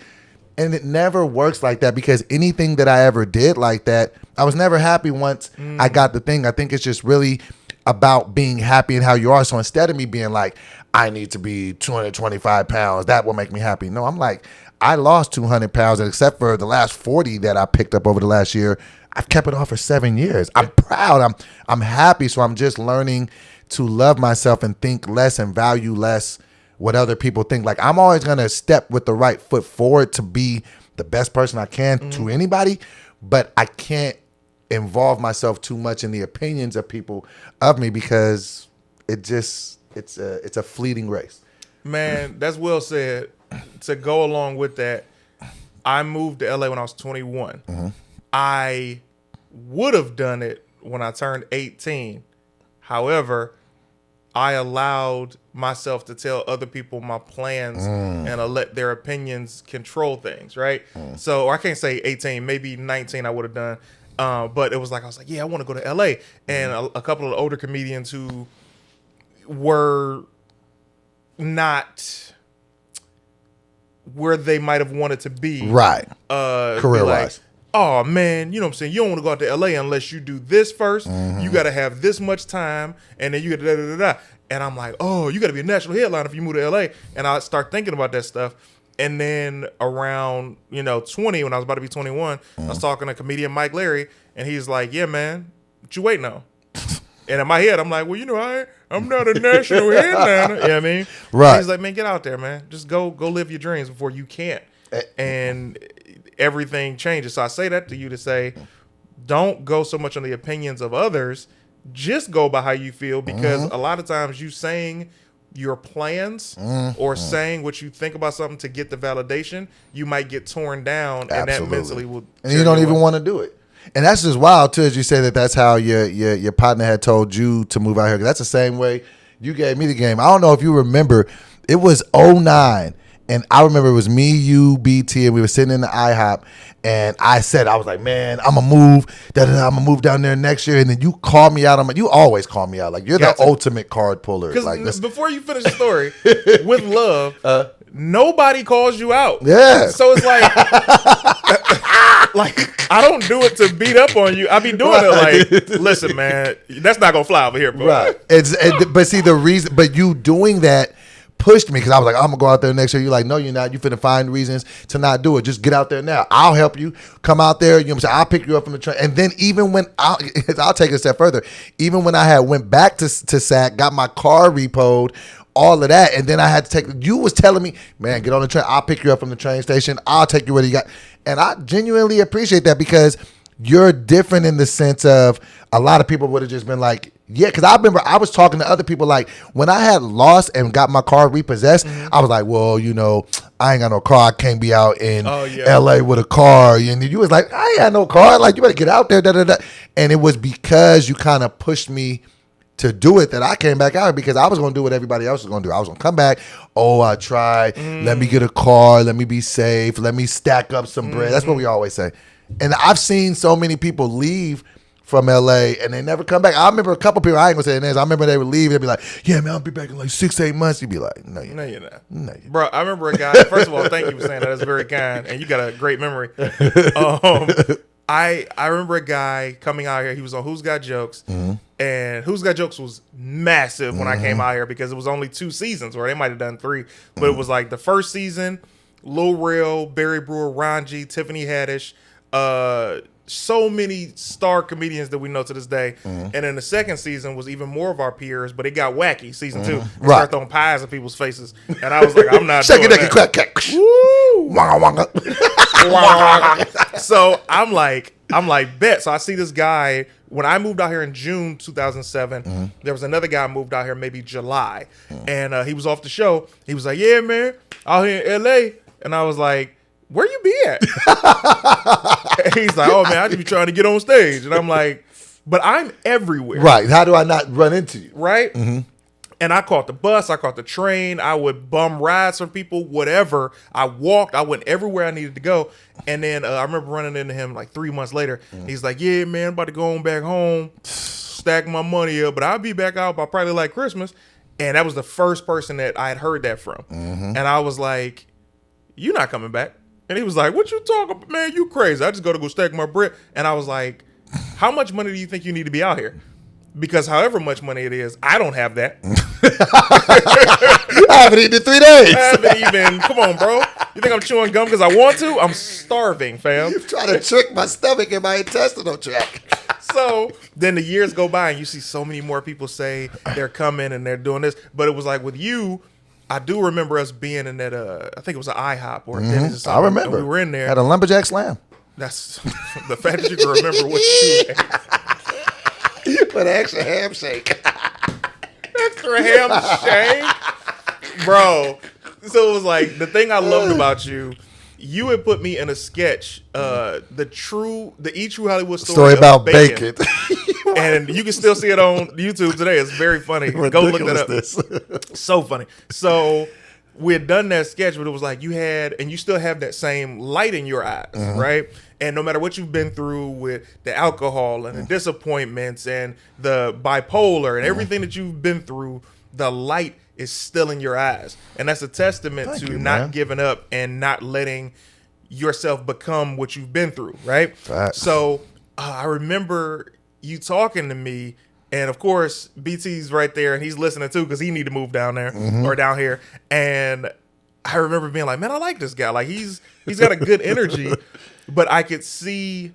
And it never works like that, because anything that I ever did like that, I was never happy once I got the thing. I think it's just really about being happy and how you are. So instead of me being like, I need to be 225 pounds, that will make me happy. No, I'm like, I lost 200 pounds, and except for the last 40 that I picked up over the last year, I've kept it off for 7 years. I'm proud. I'm happy. So I'm just learning to love myself and think less and value less what other people think. Like, I'm always going to step with the right foot forward to be the best person I can to anybody, but I can't involve myself too much in the opinions of people of me because it's a fleeting race. Man, that's well said. To go along with that, I moved to LA when I was 21. I would have done it when I turned 18. However, I allowed myself to tell other people my plans and I let their opinions control things, right? So I can't say 18, maybe 19 I would have done. But it was like, I was like, yeah, I want to go to LA. And a couple of the older comedians who were not where they might have wanted to be. Right. Career-wise. Oh man, you know what I'm saying? You don't want to go out to LA unless you do this first. You got to have this much time, and then you got da. And I'm like, oh, you got to be a national headliner if you move to LA. And I start thinking about that stuff. And then around 20, when I was about to be 21, I was talking to comedian Mike Larry, and he's like, yeah, man, what you waiting on? And in my head, I'm like, well, I'm not a national headliner. You know what I mean? Right. And he's like, man, get out there, man. Just go live your dreams before you can't. And everything changes. So I say that to you to say, don't go so much on the opinions of others. Just go by how you feel, because a lot of times you saying your plans or saying what you think about something to get the validation, you might get torn down. Absolutely. And that mentally will. And you don't even want to do it. And that's just wild too, as you say that's how your partner had told you to move out here. 'Cause that's the same way you gave me the game. I don't know if you remember, it was 2009. And I remember it was me, you, BT, and we were sitting in the IHOP. And I was like, man, I'm going to move. I'm going to move down there next year. And then you called me out. You always call me out. Like, you're the ultimate card puller. Because before you finish the story, with love, nobody calls you out. Yeah. So it's like, I don't do it to beat up on you. I be doing it like, listen, man, that's not going to fly over here, bro. Right. But see, but you doing that pushed me, because I was like, I'm gonna go out there next year. You're like, no, you're not. You finna find reasons to not do it. Just get out there now. I'll help you. Come out there. You know what I'm saying? I'll pick you up from the train. And then even when I'll take it a step further. Even when I had went back to SAC, got my car repoed, all of that, and then I had to take. You was telling me, man, get on the train. I'll pick you up from the train station. I'll take you where you got. And I genuinely appreciate that, because you're different in the sense of a lot of people would have just been like, yeah, because I remember I was talking to other people, like when I had lost and got my car repossessed, I was like, well, I ain't got no car. I can't be out in LA with a car. And you was like, I ain't got no car. Like, you better get out there. And it was because you kind of pushed me to do it that I came back out, because I was going to do what everybody else was going to do. I was going to come back. Oh, I tried. Let me get a car. Let me be safe. Let me stack up some bread. That's what we always say. And I've seen so many people leave from LA and they never come back. I remember a couple people, I ain't gonna say their names, I remember they would leave, they'd be like, yeah, man, I'll be back in like 6-8 months. You'd be like, no, you're not. No, you're Bro, I remember a guy, first of all, thank you for saying that. That's very kind. And you got a great memory. I remember a guy coming out here, he was on Who's Got Jokes. And Who's Got Jokes was massive when I came out here, because it was only 2 seasons, or they might have done 3. But it was like the first season, Lil Rel, Barry Brewer, Ron G, Tiffany Haddish, so many star comedians that we know to this day. And then the second season was even more of our peers, but it got wacky. Season 2, they started throwing pies in people's faces, and I was like, I'm not doing that. Crack. So I'm like, bet. So I see this guy when I moved out here in June 2007. There was another guy moved out here maybe July, and he was off the show. He was like, yeah, man, out here in LA, and I was like, where you be at? He's like, oh man, I just be trying to get on stage. And I'm like, but I'm everywhere. Right. How do I not run into you? Right. And I caught the bus, I caught the train, I would bum rides from people, whatever. I walked, I went everywhere I needed to go. And then I remember running into him like 3 months later. He's like, yeah, man, I'm about to go on back home, stack my money up, but I'll be back out by probably like Christmas. And that was the first person that I had heard that from. And I was like, you not coming back? And he was like, what you talking about? Man, you crazy. I just go stack my bread. And I was like, how much money do you think you need to be out here? Because however much money it is, I don't have that. I haven't eaten in 3 days. I haven't even, come on, bro. You think I'm chewing gum because I want to? I'm starving, fam. You're trying to trick my stomach and my intestinal tract. So then the years go by and you see so many more people say they're coming and they're doing this. But it was like with you, I do remember us being in that. I think it was an IHOP or a Denny's or something. I remember. We were in there. Had a lumberjack slam. That's the fact that you can remember what you had. With an extra ham shake. Extra ham shake, bro. So it was like the thing I loved about you. You had put me in a sketch, the E True Hollywood story about bacon. And you can still see it on YouTube today. It's very funny. Go look that up. So funny. So we had done that sketch, but it was like you had, and you still have that same light in your eyes, right? And no matter what you've been through with the alcohol and the disappointments and the bipolar and everything that you've been through, the light is still in your eyes. And that's a testament to not giving up and not letting yourself become what you've been through, right? So I remember you talking to me, and of course BT's right there and he's listening too because he need to move down there or down here. And I remember being like, man, I like this guy. Like he's got a good energy, but I could see,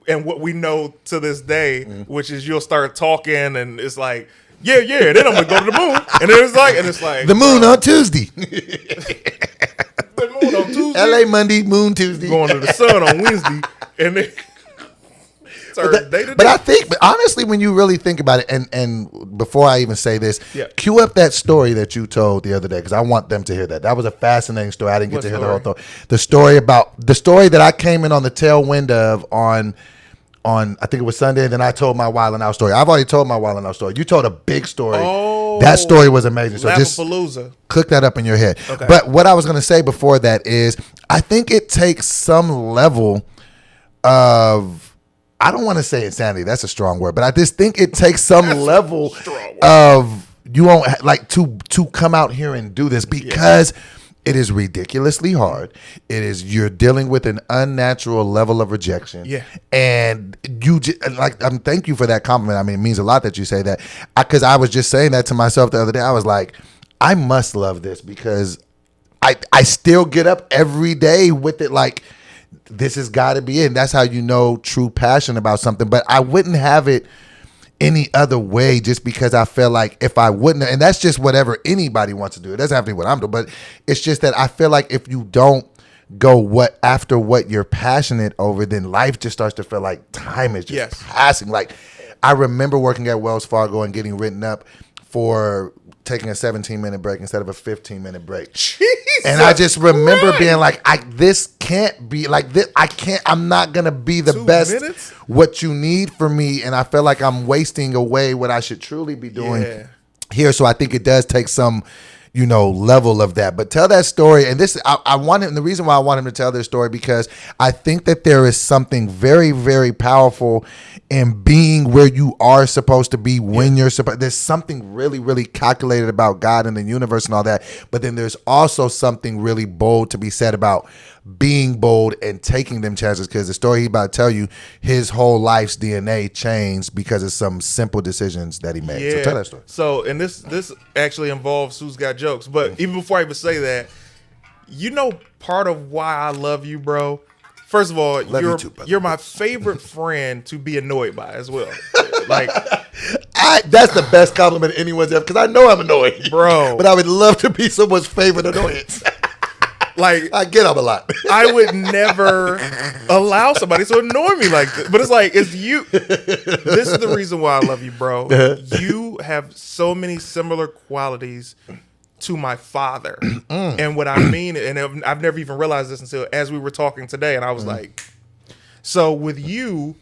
and what we know to this day, which is you'll start talking and it's like, yeah, then I'm gonna go to the moon. And it's like the moon on Tuesday. The moon on Tuesday. LA Monday, moon Tuesday. Going to the sun on Wednesday. And then but I think, but honestly, when you really think about it, and before I even say this, cue up that story that you told the other day because I want them to hear that. That was a fascinating story. I didn't get to hear the whole story. The story that I came in on the tailwind of on I think it was Sunday, and then I told my Wild 'N Out story. I've already told my Wild 'N Out story. You told a big story. Oh, that story was amazing. So just click that up in your head. Okay. But what I was going to say before that is I think it takes some level of, I don't want to say insanity. That's a strong word, but I just think it takes some level of you won't like to come out here and do this because it is ridiculously hard. It is, you're dealing with an unnatural level of rejection. Yeah. And you just, like, thank you for that compliment. I mean, it means a lot that you say that because I was just saying that to myself the other day. I was like, I must love this because I still get up every day with it like, this has got to be it. And that's how you know true passion about something. But I wouldn't have it any other way just because I feel like if I wouldn't, and that's just whatever anybody wants to do. It doesn't have to be what I'm doing, but it's just that I feel like if you don't go after what you're passionate over, then life just starts to feel like time is just passing. Like I remember working at Wells Fargo and getting written up for taking a 17-minute break instead of a 15-minute break. Jesus, and I just remember being like, this can't be like this. I'm not going to be the 2 best minutes? What you need for me. And I feel like I'm wasting away what I should truly be doing here. So I think it does take some, level of that. But tell that story. And this, I want him, the reason why I want him to tell this story, because I think that there is something very, very powerful in being where you are supposed to be when you're supposed. There's something really, really calculated about God and the universe and all that. But then there's also something really bold to be said about being bold and taking them chances. Because the story he's about to tell you, his whole life's DNA changed because of some simple decisions that he made. So tell that story. So, and this actually involves Who's Got Jokes. But even before I even say that, part of why I love you, bro. First of all, you're my favorite friend to be annoyed by as well. Like, that's the best compliment anyone's ever, because I know I'm annoying, bro. But I would love to be someone's favorite annoyance. Like, I get up a lot. I would never allow somebody to annoy me like this. But it's like, it's you. This is the reason why I love you, bro. You have so many similar qualities to my father. And what I mean, and I've never even realized this until as we were talking today, and I was like, so with you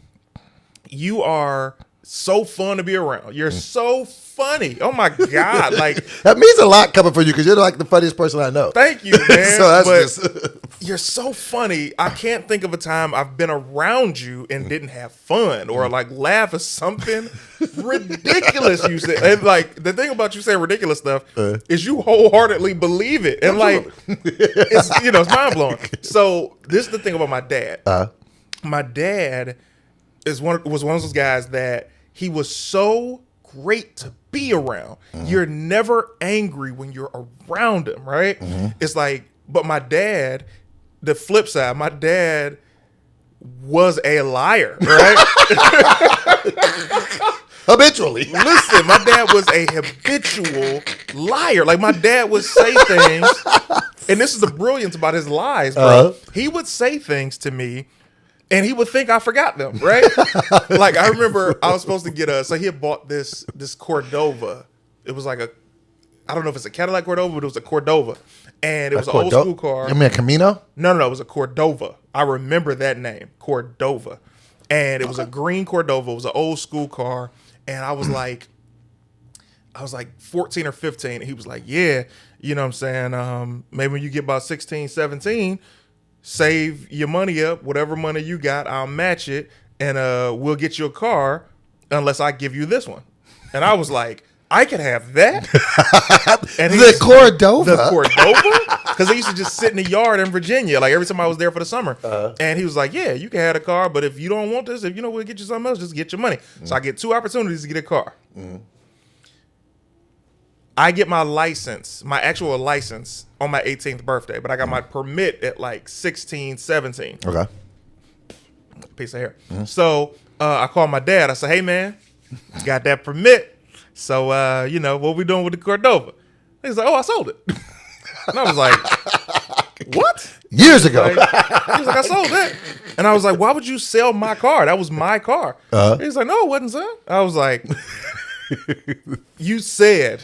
are so fun to be around. You're so funny. Oh my God. Like, that means a lot coming from you because you're like the funniest person I know. Thank you, man. So that's you're so funny. I can't think of a time I've been around you and didn't have fun or like laugh at something ridiculous you said. And like the thing about you saying ridiculous stuff is you wholeheartely believe it. And like it's mind blowing. So this is the thing about my dad. My dad was one of those guys that he was so great to be around. You're never angry when you're around him, right? It's like, but my dad, the flip side, my dad was a liar, right? Habitually. Listen, my dad was a habitual liar. Like, my dad would say things, and this is the brilliance about his lies, bro. He would say things to me, and he would think I forgot them, right? Like, I remember I was supposed to get so he had bought this Cordova. It was like I don't know if it's a Cadillac Cordova, but it was a Cordova. And it was an old school car. You mean a Camino? No, it was a Cordova. I remember that name, Cordova. And it was a green Cordova. It was an old school car. And I was like 14 or 15. And he was like, yeah, you know what I'm saying? Maybe when you get about 16, 17, save your money up. Whatever money you got, I'll match it. And we'll get you a car unless I give you this one. And I was like, I could have that. And the Cordova? The Cordova? Because they used to just sit in the yard in Virginia, like every time I was there for the summer. And he was like, yeah, you can have a car, but if you don't want this, if you know we'll get you something else, just get your money. So I get 2 opportunities to get a car. I get my license, my actual license on my 18th birthday, but I got my permit at like 16, 17. Okay. Piece of hair. So I called my dad. I said, hey, man, got that permit. So, you know, what we doing with the Cordova? He's like, oh, I sold it. And I was like, what? Years ago. He was like, I sold it. And I was like, why would you sell my car? That was my car. He's like, no, it wasn't, son. I was like, you said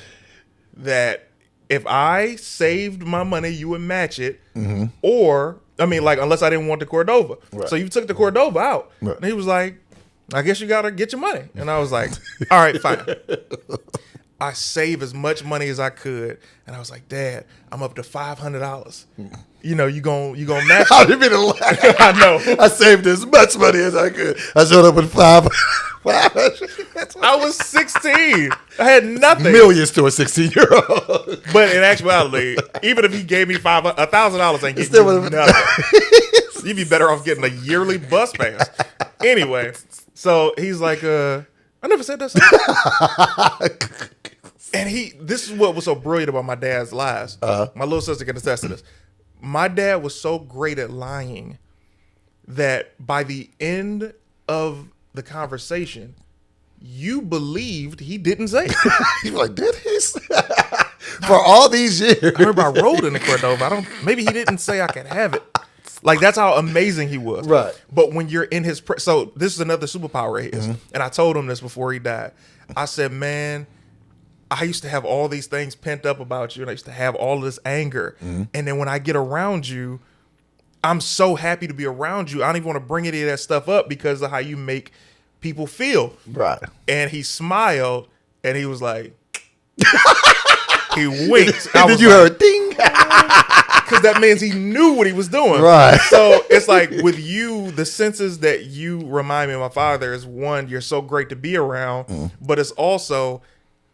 that if I saved my money, you would match it. Or, I mean, like, unless I didn't want the Cordova. Right. So you took the Cordova out. Right. And he was like, I guess you got to get your money. And I was like, all right, fine. I saved as much money as I could. And I was like, Dad, I'm up to $500. You know, you gonna match I didn't mean to laugh. I know. I saved as much money as I could. I showed up with $500. I was 16. I had nothing. Millions to a 16-year-old. But in actuality, even if he gave me $1,000 ain't getting you nothing. You'd be better off getting a yearly bus pass. Anyway, so he's like, I never said that. And this is what was so brilliant about my dad's lies. My little sister can attest to this. My dad was so great at lying that by the end of the conversation, you believed he didn't say it. You're like, did he? For all these years. I remember I rode in the Cordova. Maybe he didn't say I could have it. Like, that's how amazing he was. Right. But when you're in his... So this is another superpower of his. And I told him this before he died. I said, man, I used to have all these things pent up about you. And I used to have all of this anger. And then when I get around you, I'm so happy to be around you. I don't even want to bring any of that stuff up because of how you make people feel. Right. And he smiled and he was like... he winked. Did you hear a ding? Because that means he knew what he was doing. Right. So it's like with you, the senses that you remind me of my father is one, you're so great to be around, but it's also,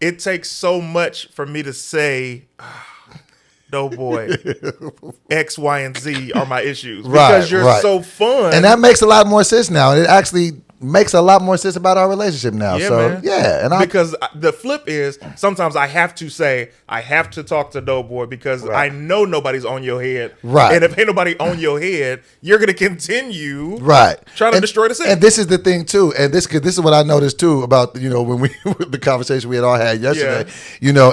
it takes so much for me to say, no boy, X, Y, and Z are my issues. Because you're so fun. And that makes a lot more sense now. It actually makes a lot more sense about our relationship now. Yeah, so man. yeah, and because the flip is sometimes I have to say I have to talk to Doughboy because I know nobody's on your head. Right. And if ain't nobody on your head, you're gonna continue trying to destroy the city. And this is the thing too. And this is what I noticed too about when we the conversation we had all had yesterday. Yeah.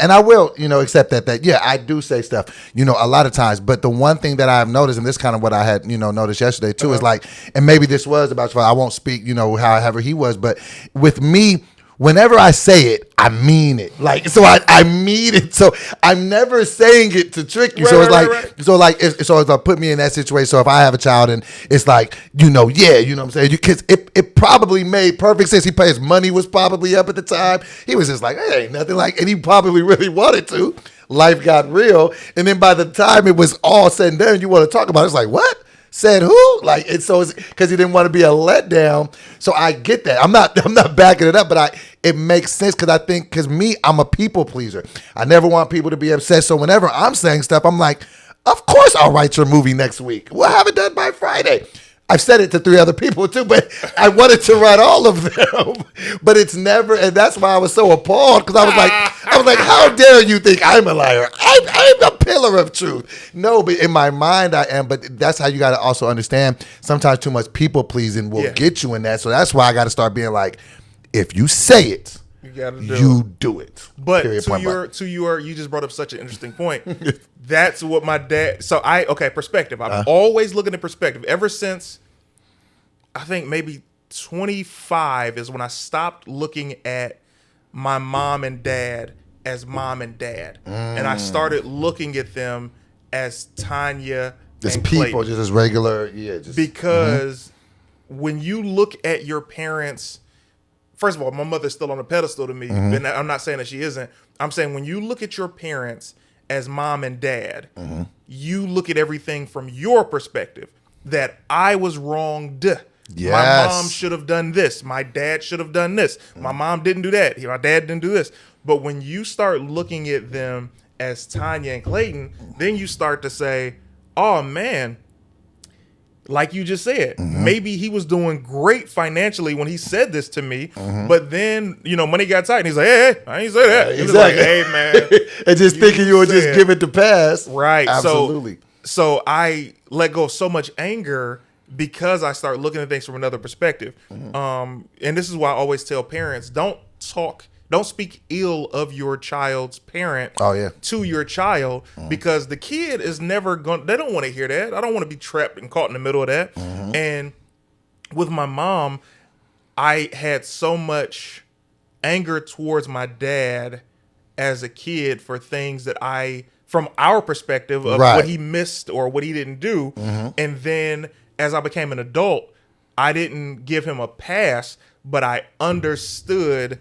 And I will accept that yeah, I do say stuff a lot of times. But the one thing that I have noticed, and this is kind of what I had noticed yesterday too, is like, and maybe this was about I won't speak, however he was, but with me, whenever I say it, I mean it. Like, so I mean it. So I'm never saying it to trick you. So it's like put me in that situation. So if I have a child and it's like, you know what I'm saying? Because it probably made perfect sense. His money was probably up at the time. He was just like, it ain't nothing like, and he probably really wanted to. Life got real. And then by the time it was all said and done, you want to talk about it, it's like, what? Said who? Like, it's so because he didn't want to be a letdown. So I get that. I'm not backing it up, but it makes sense because I'm a people pleaser. I never want people to be upset. So whenever I'm saying stuff, I'm like, of course I'll write your movie next week. We'll have it done by Friday. I've said it to 3 other people too, but I wanted to write all of them. But it's never, and that's why I was so appalled because I was like, how dare you think I'm a liar? I'm a pillar of truth. No, but in my mind I am. But that's how you got to also understand. Sometimes too much people pleasing will get you in that. So that's why I got to start being like, if you say it, you gotta do it. But Period, you just brought up such an interesting point. That's what my dad. So perspective. I'm always looking at perspective. Ever since I think maybe 25 is when I stopped looking at my mom and dad as mom and dad, and I started looking at them as Tanya. Just and people, Clayton. just as regular, Because when you look at your parents, first of all, my mother's still on a pedestal to me, and I'm not saying that she isn't. I'm saying when you look at your parents as mom and dad, you look at everything from your perspective. That I was wronged. Yes. My mom should have done this. My dad should have done this. My mom didn't do that. My dad didn't do this. But when you start looking at them as Tanya and Clayton, then you start to say, oh man, like you just said, maybe he was doing great financially when he said this to me, but then, money got tight and he's like, hey, I ain't say that. He was like, hey man. And just thinking you would just give it to pass. Right. Absolutely. So I let go of so much anger because I start looking at things from another perspective. And this is why I always tell parents, don't speak ill of your child's parent to your child, because the kid is never going, they don't want to hear that. I don't want to be trapped and caught in the middle of that. And with my mom, I had so much anger towards my dad as a kid for things that from our perspective of what he missed or what he didn't do. And then as I became an adult, I didn't give him a pass, but I understood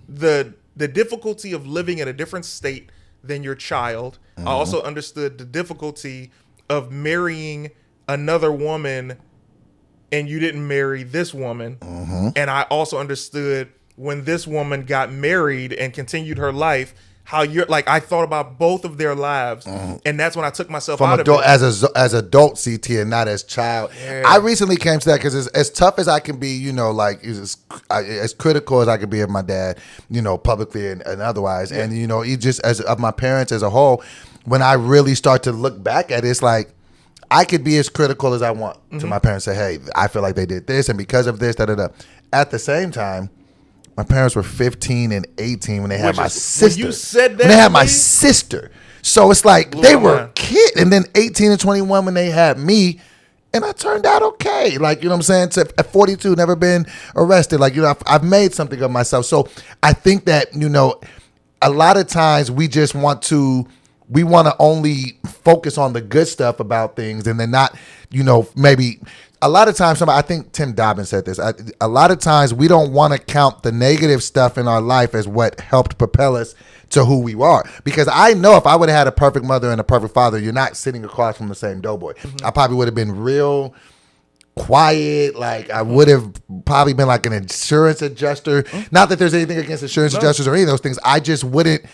the difficulty of living in a different state than your child. I also understood the difficulty of marrying another woman and you didn't marry this woman. And I also understood when this woman got married and continued her life, how you're like, I thought about both of their lives, and that's when I took myself out of it. As adult CT and not as child. Yeah. I recently came to that because as tough as I can be, as critical as I can be of my dad, publicly and otherwise, and just as of my parents as a whole, when I really start to look back at it, it's like I could be as critical as I want to my parents. Say, hey, I feel like they did this, and because of this, At the same time, my parents were 15 and 18 when they had my sister. When you said that, when they had my sister. So it's like they were kids. And then 18 and 21 when they had me. And I turned out okay. Like, you know what I'm saying? At 42, never been arrested. Like, I've made something of myself. So I think that, a lot of times we just want to only focus on the good stuff about things and then not, maybe a lot of times, I think Tim Dobbins said this, a lot of times we don't want to count the negative stuff in our life as what helped propel us to who we are. Because I know if I would have had a perfect mother and a perfect father, you're not sitting across from the same doughboy. I probably would have been real quiet. Like I would have probably been like an insurance adjuster. Not that there's anything against insurance adjusters or any of those things. I just wouldn't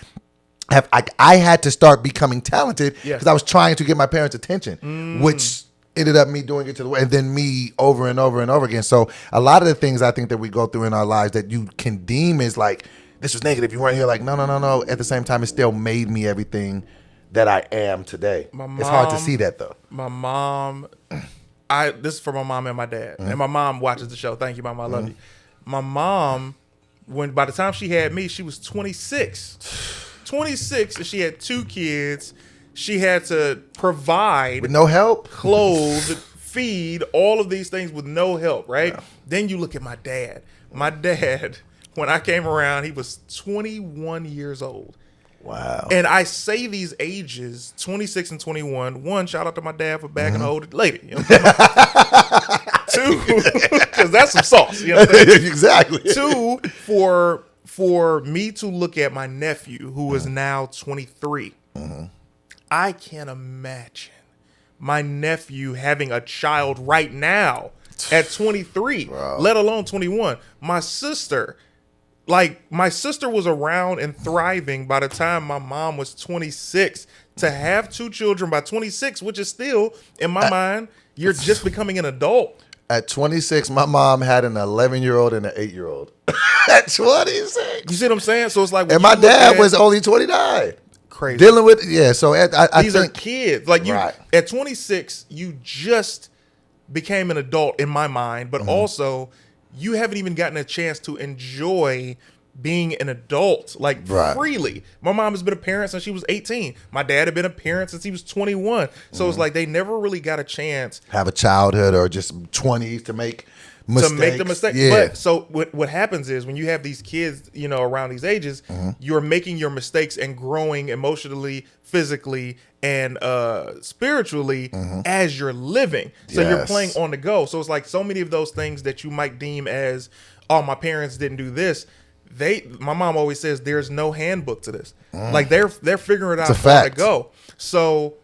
have, I had to start becoming talented because I was trying to get my parents' attention, which ended up me doing it to the way, and then me over and over and over again. So a lot of the things I think that we go through in our lives that you can deem as like, this was negative, you weren't here, like, no. At the same time, it still made me everything that I am today. It's hard to see that though. My mom, this is for my mom and my dad. And my mom watches the show. Thank you, Mom. I love you. My mom, by the time she had me, she was 26. 26, and she had 2 kids. She had to provide with no help, clothe, feed, all of these things with no help, right? Wow. Then you look at my dad. My dad, when I came around, he was 21 years old. Wow. And I say these ages, 26 and 21. 1, shout out to my dad for bagging an older lady. You know what I'm 2, because that's some sauce. You know what I'm saying? Exactly. 2, for me to look at my nephew, who is now 23. I can't imagine my nephew having a child right now at 23, let alone 21. My sister was around and thriving by the time my mom was 26. To have 2 children by 26, which is still, in my mind, you're just becoming an adult. At 26, my mom had an 11-year-old and an 8-year-old. At 26. You see what I'm saying? So it's like, and my dad was only 29. Crazy. Dealing with, so I these think, are kids. Like you, at 26, you just became an adult in my mind, but also you haven't even gotten a chance to enjoy being an adult, like freely. My mom has been a parent since she was 18. My dad had been a parent since he was 21. So it's like they never really got a chance have a childhood or just 20s to make mistakes. To make the mistake. Yeah. But so what happens is when you have these kids, you know, around these ages, you're making your mistakes and growing emotionally, physically, and spiritually as you're living. So you're playing on the go. So it's like so many of those things that you might deem as, oh, my parents didn't do this. My mom always says there's no handbook to this. Like they're figuring it out on the go. So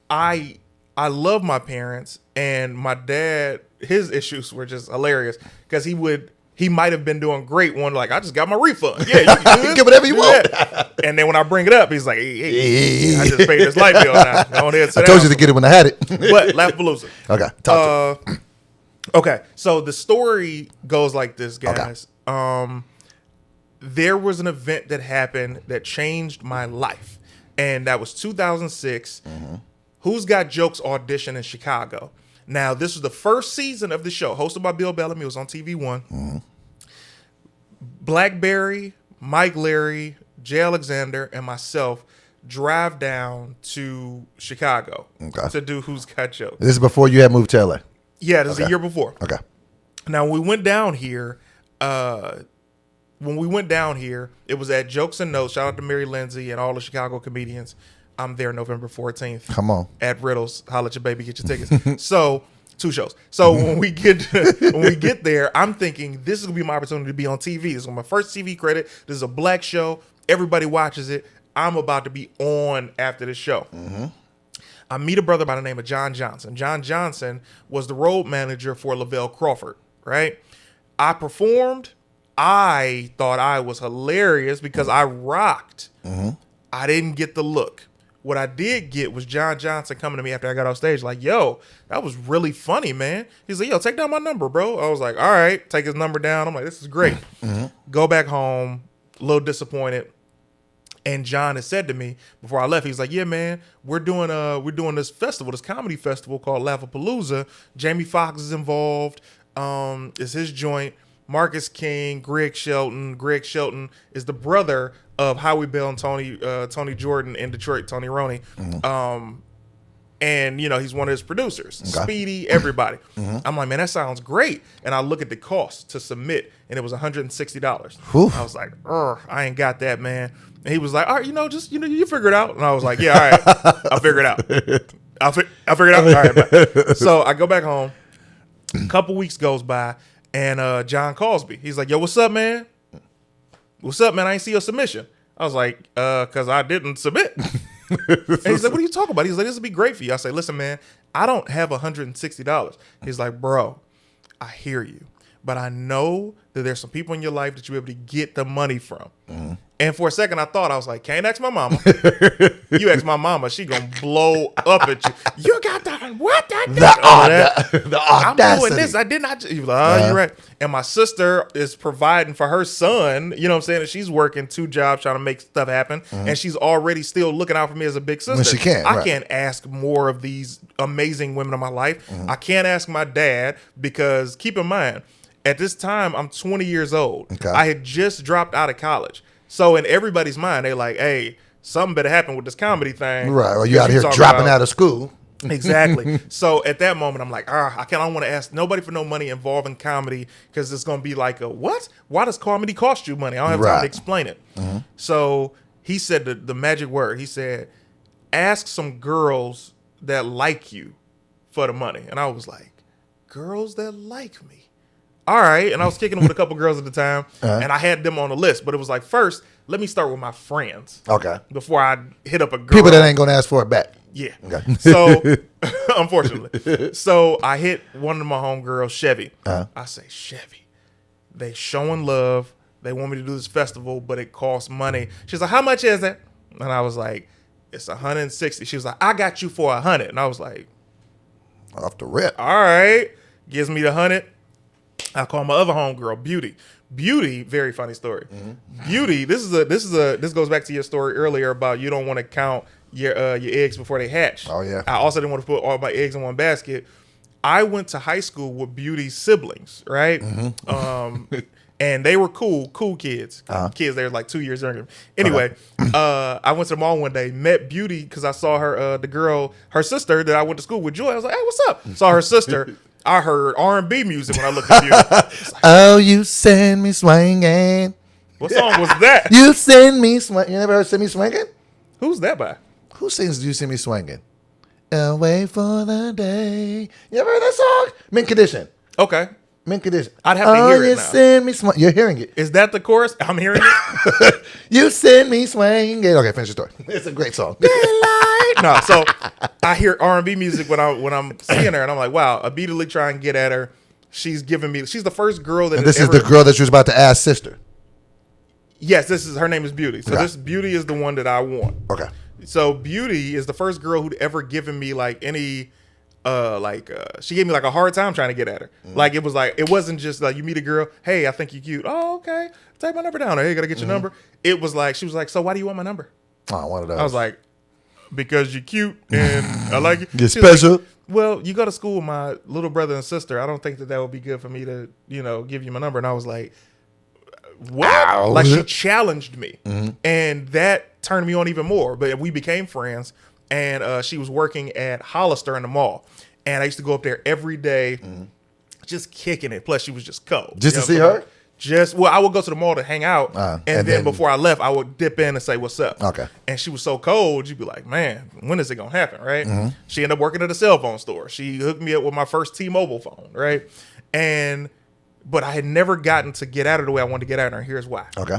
I love my parents, and my dad, his issues were just hilarious because he might have been doing great one, like, I just got my refund. Yeah, you can do this. Get whatever you want. And then when I bring it up, he's like, hey, I just paid this light bill now. Go ahead, I told you to get it when I had it. But Laughapalooza. Okay, talk to me. Okay, so the story goes like this, guys. Okay. There was an event that happened that changed my life, and that was 2006. Who's Got Jokes audition in Chicago. Now, this was the first season of the show, hosted by Bill Bellamy. It was on TV One. Blackberry, Mike Leary, Jay Alexander, and myself drive down to Chicago to do Who's Got Jokes. This is before you had moved to LA. Yeah, this is a year before. Okay. Now, when we went down here, it was at Jokes and Notes. Shout out to Mary Lindsay and all the Chicago comedians. I'm there November 14th. Come on. At Riddles. Holla at your baby, get your tickets. So, 2 shows. So when we get there, I'm thinking this is gonna be my opportunity to be on TV. This is my first TV credit. This is a black show. Everybody watches it. I'm about to be on after the show. I meet a brother by the name of John Johnson. John Johnson was the road manager for Lavelle Crawford, right? I performed. I thought I was hilarious because I rocked. I didn't get the look. What I did get was John Johnson coming to me after I got off stage like, yo, that was really funny, man. He's like, yo, take down my number, bro. I was like, all right, take his number down. I'm like, this is great. Go back home, a little disappointed. And John had said to me before I left, he's like, yeah, man, we're doing this festival, this comedy festival called Laughapalooza. Jamie Foxx is involved. It's his joint. Marcus King, Greg Shelton. Greg Shelton is the brother of Howie Bell and Tony Jordan in Detroit, Tony Roney. And, you know, he's one of his producers. Speedy, everybody. I'm like, man, that sounds great. And I look at the cost to submit, and it was $160. I was like, I ain't got that, man. And he was like, all right, you figure it out. And I was like, yeah, all right, I'll figure it out. I'll figure it out. All right, bye. So I go back home. A couple weeks goes by. And John calls me. He's like, yo, what's up, man? What's up, man? I ain't see your submission. I was like, because I didn't submit. And he's like, what are you talking about? He's like, this would be great for you. I say, listen, man, I don't have $160. He's like, bro, I hear you. But I know that there's some people in your life that you're able to get the money from. And for a second, I was like, can't ask my mama. You ask my mama, she gonna blow up at you. You got that? What? The audacity. I'm doing this. I did not. You're like, you're right. And my sister is providing for her son. You know what I'm saying? And she's working 2 jobs trying to make stuff happen. And she's already still looking out for me as a big sister. When she can. I can't ask more of these amazing women in my life. I can't ask my dad because keep in mind, at this time, I'm 20 years old. I had just dropped out of college. So in everybody's mind, they're like, hey, something better happen with this comedy thing. Right. Or you out here dropping out of school. Exactly. So at that moment, I'm like, I don't want to ask nobody for no money involving comedy because it's going to be like, what? Why does comedy cost you money? I don't have time to explain it. So he said the magic word. He said, ask some girls that like you for the money. And I was like, girls that like me? All right. And I was kicking with a couple girls at the time, and I had them on the list. But it was like, first, let me start with my friends. Okay. Before I hit up a girl. People that ain't going to ask for it back. Yeah. Okay. So, unfortunately. So, I hit one of my homegirls, Chevy. I say, Chevy, they showing love. They want me to do this festival, but it costs money. She's like, how much is it? And I was like, it's 160. She was like, I got you for 100. And I was like, off the rip. All right. Gives me the 100. I call my other homegirl, Beauty. Beauty, very funny story. Beauty, this goes back to your story earlier about you don't want to count your eggs before they hatch. Oh yeah. I also didn't want to put all my eggs in one basket. I went to high school with Beauty's siblings, right? And they were cool kids. Kids, they were like 2 years younger. Anyway, I went to the mall one day, met Beauty because I saw her, the girl, her sister that I went to school with, Joy. I was like, hey, what's up? Saw her sister. I heard R&B music when I looked at Beauty. Like, oh, you send me swinging. What song was that? You send me swinging. You never heard Send Me Swinging? Who's that by? Who sings You Send Me Swinging? Away for the day. You ever heard that song? Mint Condition. Okay. Mint Condition. I'd have to hear it you now. Send me swinging. You're hearing it. Is that the chorus? I'm hearing it. You send me swinging. Okay, finish the story. It's a great song. No, so I hear R&B music when I'm seeing her, and I'm like, wow, immediately try and get at her. She's giving me. She's the first girl that. And this is the girl that she was about to ask sister. Yes, her name is Beauty. So Okay. this Beauty is the one that I want. Okay. So Beauty is the first girl who'd ever given me like any. She gave me like a hard time trying to get at her. Like it wasn't just like you meet a girl, hey, I think you're cute. Oh, okay. Type my number down. Hey, gotta get your number. It was like, she was like, so why do you want my number? Oh, one of those. I was like, because you're cute and I like you. You're She was special. like, well, you go to school with my little brother and sister. I don't think that would be good for me to, give you my number. And I was like, what? Ow. Like she challenged me. And that turned me on even more. But we became friends. And she was working at Hollister in the mall. And I used to go up there every day, just kicking it. Plus, she was just cold. Just to see her? I would go to the mall to hang out. And then before I left, I would dip in and say, what's up? Okay. And she was so cold, you'd be like, man, when is it going to happen, right? She ended up working at a cell phone store. She hooked me up with my first T-Mobile phone, right? But I had never gotten to get at her the way I wanted to get at her. And here's why. Okay.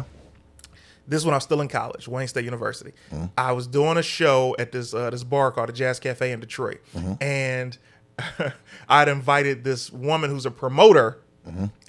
This is when I was still in college, Wayne State University. I was doing a show at this bar called the Jazz Cafe in Detroit. And I'd invited this woman who's a promoter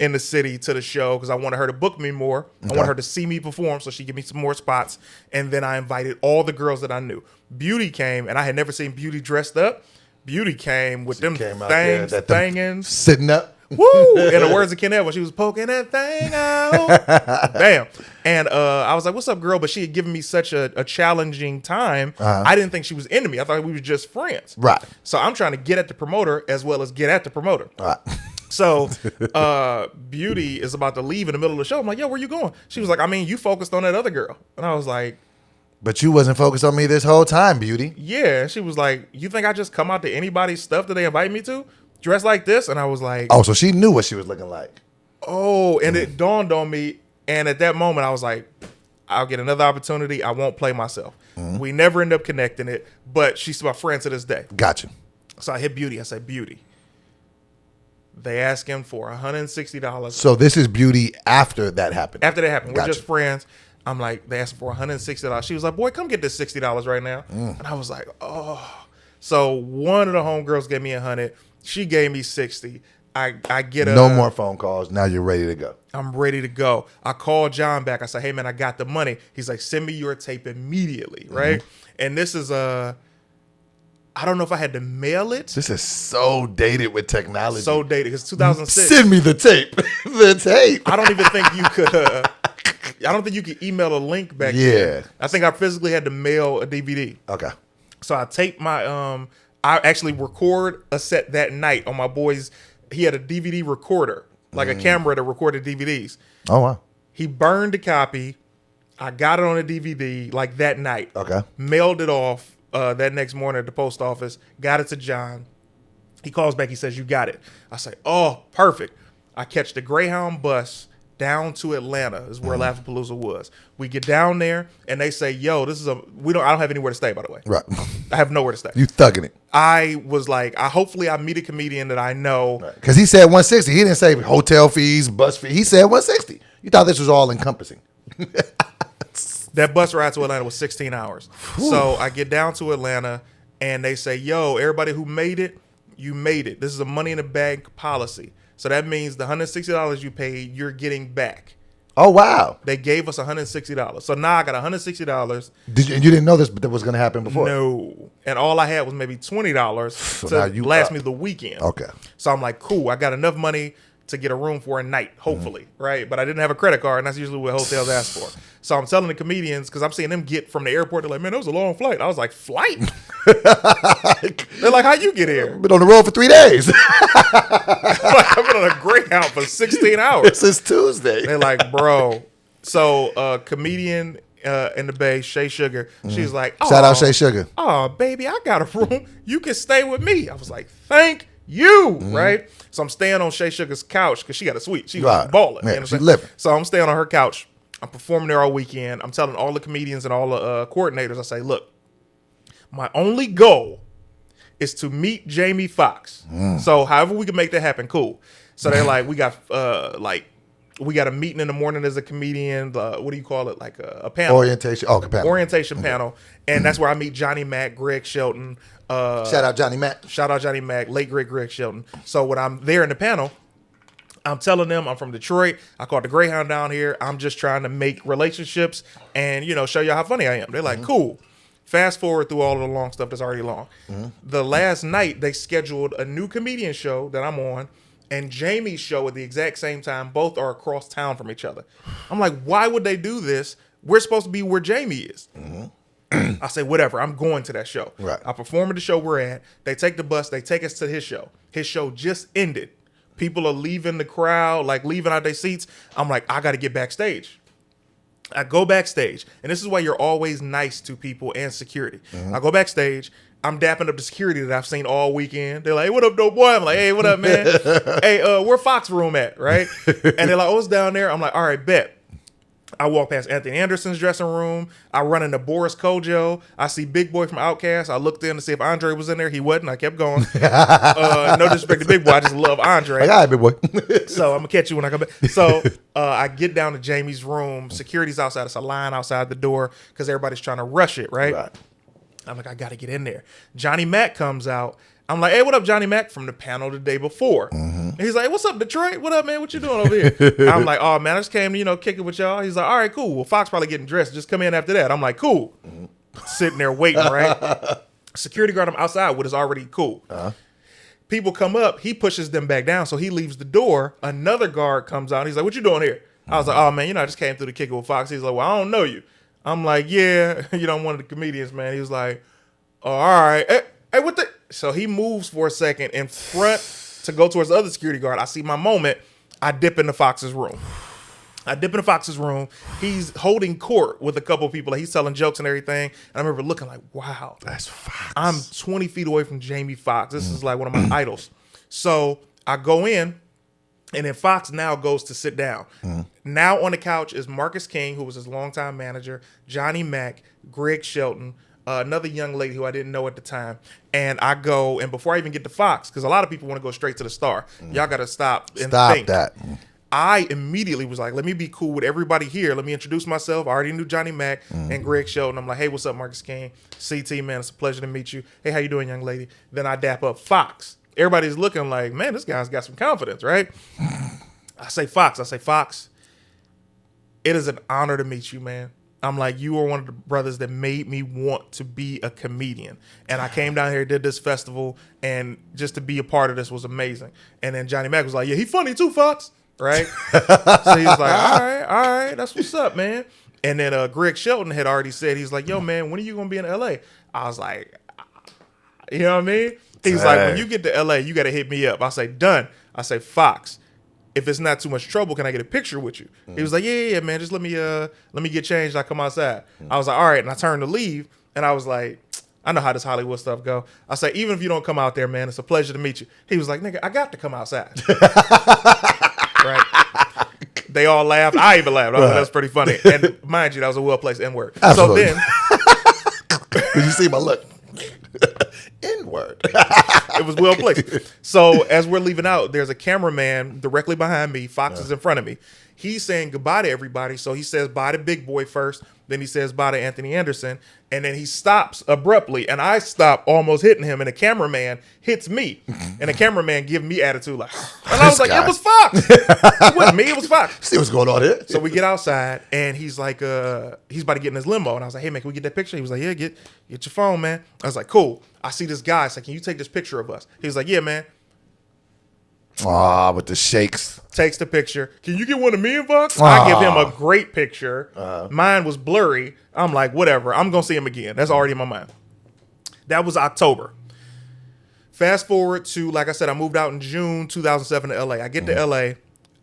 in the city to the show because I wanted her to book me more. I wanted her to see me perform so she could give me some more spots. And then I invited all the girls that I knew. Beauty came, and I had never seen Beauty dressed up. Beauty came with them things, thangins. Sitting up. Woo! In the words of Ken Evans, she was poking that thing out. Bam. And I was like, what's up, girl? But she had given me such a challenging time. I didn't think she was into me. I thought we were just friends. Right. So I'm trying to get at the promoter as well as get at the promoter. Right. So Beauty is about to leave in the middle of the show. I'm like, yo, where you going? She was like, I mean, you focused on that other girl. And I was like, but you wasn't focused on me this whole time, Beauty. yeah. She was like, you think I just come out to anybody's stuff that they invite me to? Dressed like this? And I was like, oh, so she knew what she was looking like. oh, and it dawned on me. And at that moment, I was like, I'll get another opportunity. I won't play myself. We never end up connecting it, but she's my friend to this day. Gotcha. So I hit Beauty. I said, Beauty. They asked him for $160. So this is Beauty after that happened. After that happened, we're Gotcha. just friends. I'm like, they asked for $160. She was like, boy, come get this $60 right now. And I was like, oh. So one of the homegirls gave me $100. She gave me $60. I get no more phone calls. Now you're ready to go. I'm ready to go. I called John back. I said, hey, man, I got the money. He's like, send me your tape immediately, right? And this is I don't know if I had to mail it. This is so dated with technology. So dated. It's 2006. Send me the tape. The tape. I don't even think you could. I don't think you could email a link back then. I think I physically had to mail a DVD. Okay. So I taped my. I actually record a set that night on my boy's. He had a DVD recorder, like a camera that recorded DVDs. Oh, wow. He burned the copy. I got it on a DVD like that night. Okay. Mailed it off that next morning at the post office. Got it to John. He calls back. He says, you got it. I say, oh, perfect. I catch the Greyhound bus down to Atlanta is where Laughapalooza was. We get down there and they say, yo, I don't have anywhere to stay, by the way. Right. I have nowhere to stay. You thugging it. I was like, hopefully I meet a comedian that I know. Because he said 160. He didn't say hotel fees, bus fee. He said 160. You thought this was all encompassing. That bus ride to Atlanta was 16 hours. So I get down to Atlanta and they say, yo, everybody who made it, you made it. This is a money in the bank policy. So that means the $160 you paid, you're getting back. Oh, wow. They gave us $160. So now I got $160. You didn't know this was going to happen before? No. And all I had was maybe $20 to last me the weekend. Okay. So I'm like, cool. I got enough money to get a room for a night, hopefully, right? But I didn't have a credit card, and that's usually what hotels ask for. So I'm telling the comedians, because I'm seeing them get from the airport, they're like, man, that was a long flight. I was like, flight? They're like, how you get here? Been on the road for 3 days. I've been on a Greyhound for 16 hours. This is Tuesday. They're like, bro. So comedian in the Bay, Shay Sugar, she's like, shout out Shay Sugar. Oh, baby, I got a room. You can stay with me. I was like, thank you, right? So I'm staying on Shay Sugar's couch because she got a suite. She's balling. Yeah, she's living. So I'm staying on her couch. I'm performing there all weekend. I'm telling all the comedians and all the coordinators, I say, look, my only goal is to meet Jamie Foxx. So however we can make that happen, cool. So they're like, we got a meeting in the morning as a comedian. What do you call it? Like a panel. Orientation. Oh, panel. Orientation panel. And that's where I meet Johnny Mac, Greg Shelton. Shout out Johnny Mac. Shout out Johnny Mac, late great Greg Shelton. So when I'm there in the panel, I'm telling them I'm from Detroit. I caught the Greyhound down here. I'm just trying to make relationships and, show you how funny I am. They're like, cool. Fast forward through all of the long stuff that's already long. The last night, they scheduled a new comedian show that I'm on and Jamie's show at the exact same time. Both are across town from each other. I'm like, why would they do this? We're supposed to be where Jamie is. I say, whatever, I'm going to that show. Right. I perform at the show we're at. They take the bus. They take us to his show. His show just ended. People are leaving the crowd, like leaving out their seats. I'm like, I got to get backstage. I go backstage. And this is why you're always nice to people and security. I go backstage. I'm dapping up the security that I've seen all weekend. They're like, hey, what up, dope boy? I'm like, hey, what up, man? Hey, where Fox room at, right? And they're like, oh, it's down there. I'm like, all right, bet. I walk past Anthony Anderson's dressing room. I run into Boris Kojo. I see Big Boy from Outkast. I looked in to see if Andre was in there. He wasn't. I kept going. No disrespect to Big Boy. I just love Andre. All right, Big Boy. So I'm going to catch you when I come back. So I get down to Jamie's room. Security's outside. It's a line outside the door because everybody's trying to rush it, right? I'm like, I got to get in there. Johnny Mac comes out. I'm like, hey, what up, Johnny Mac? From the panel the day before. And he's like, hey, what's up, Detroit? What up, man? What you doing over here? I'm like, oh, man, I just came to, kick it with y'all. He's like, all right, cool. Well, Fox probably getting dressed. Just come in after that. I'm like, cool. Sitting there waiting, right? Security guard, I'm outside with is already cool. People come up. He pushes them back down. So he leaves the door. Another guard comes out. He's like, what you doing here? I was like, oh, man, I just came through to kick it with Fox. He's like, well, I don't know you. I'm like, yeah, one of the comedians, man. He was like, oh, all right. Hey, what the? So he moves for a second in front to go towards the other security guard. I see my moment. I dip into Fox's room. He's holding court with a couple of people. Like, he's telling jokes and everything. And I remember looking like, wow. That's Fox. I'm 20 feet away from Jamie Foxx. This is like one of my idols. So I go in, and then Fox now goes to sit down. Now on the couch is Marcus King, who was his longtime manager, Johnny Mac, Greg Shelton, another young lady who I didn't know at the time. And I go, and before I even get to Fox, because a lot of people want to go straight to the star. Y'all got to stop and think. That. I immediately was like, let me be cool with everybody here. Let me introduce myself. I already knew Johnny Mac and Greg Shelton. I'm like, hey, what's up, Marcus King? CT, man, it's a pleasure to meet you. Hey, how you doing, young lady? Then I dap up Fox. Everybody's looking like, man, this guy's got some confidence, right? I say, Fox, it is an honor to meet you, man. I'm like, you are one of the brothers that made me want to be a comedian. And I came down here, did this festival, and just to be a part of this was amazing. And then Johnny Mac was like, yeah, he funny too, Fox. Right? So he was like, all right, that's what's up, man. And then Greg Shelton had already said, he's like, yo, man, when are you going to be in LA? I was like, you know what I mean? He's like, when you get to LA, you got to hit me up. I say, done. I say, Fox, if it's not too much trouble, can I get a picture with you? He was like, yeah, man, just let me get changed. I come outside. I was like, all right. And I turned to leave, and I was like, I know how this Hollywood stuff go. I say, even if you don't come out there, man, it's a pleasure to meet you. He was like, nigga, I got to come outside. Right? They all laughed. I even laughed. I was like, that's pretty funny. And mind you, that was a well-placed N-word. Absolutely. So then, did you see my look? N-word. it was well placed. So as we're leaving out, there's a cameraman directly behind me. Fox is in front of me. He's saying goodbye to everybody. So he says bye to Big Boy first. Then he says bye to Anthony Anderson. And then he stops abruptly. And I stop almost hitting him. And the cameraman hits me. And the cameraman give me attitude like, and I was like, it was Fox. It wasn't me. It was Fox. See what's going on here. So we get outside and he's like, he's about to get in his limo. And I was like, hey, man, can we get that picture? He was like, yeah, get your phone, man. I was like, cool. I see this guy. I said, can you take this picture of us? He was like, yeah, man. With the shakes. Takes the picture. Can you get one of me and Bucks? I give him a great picture. Mine was blurry. I'm like, whatever. I'm going to see him again. That's already in my mind. That was October. Fast forward to, like I said, I moved out in June 2007 to LA. I get to LA.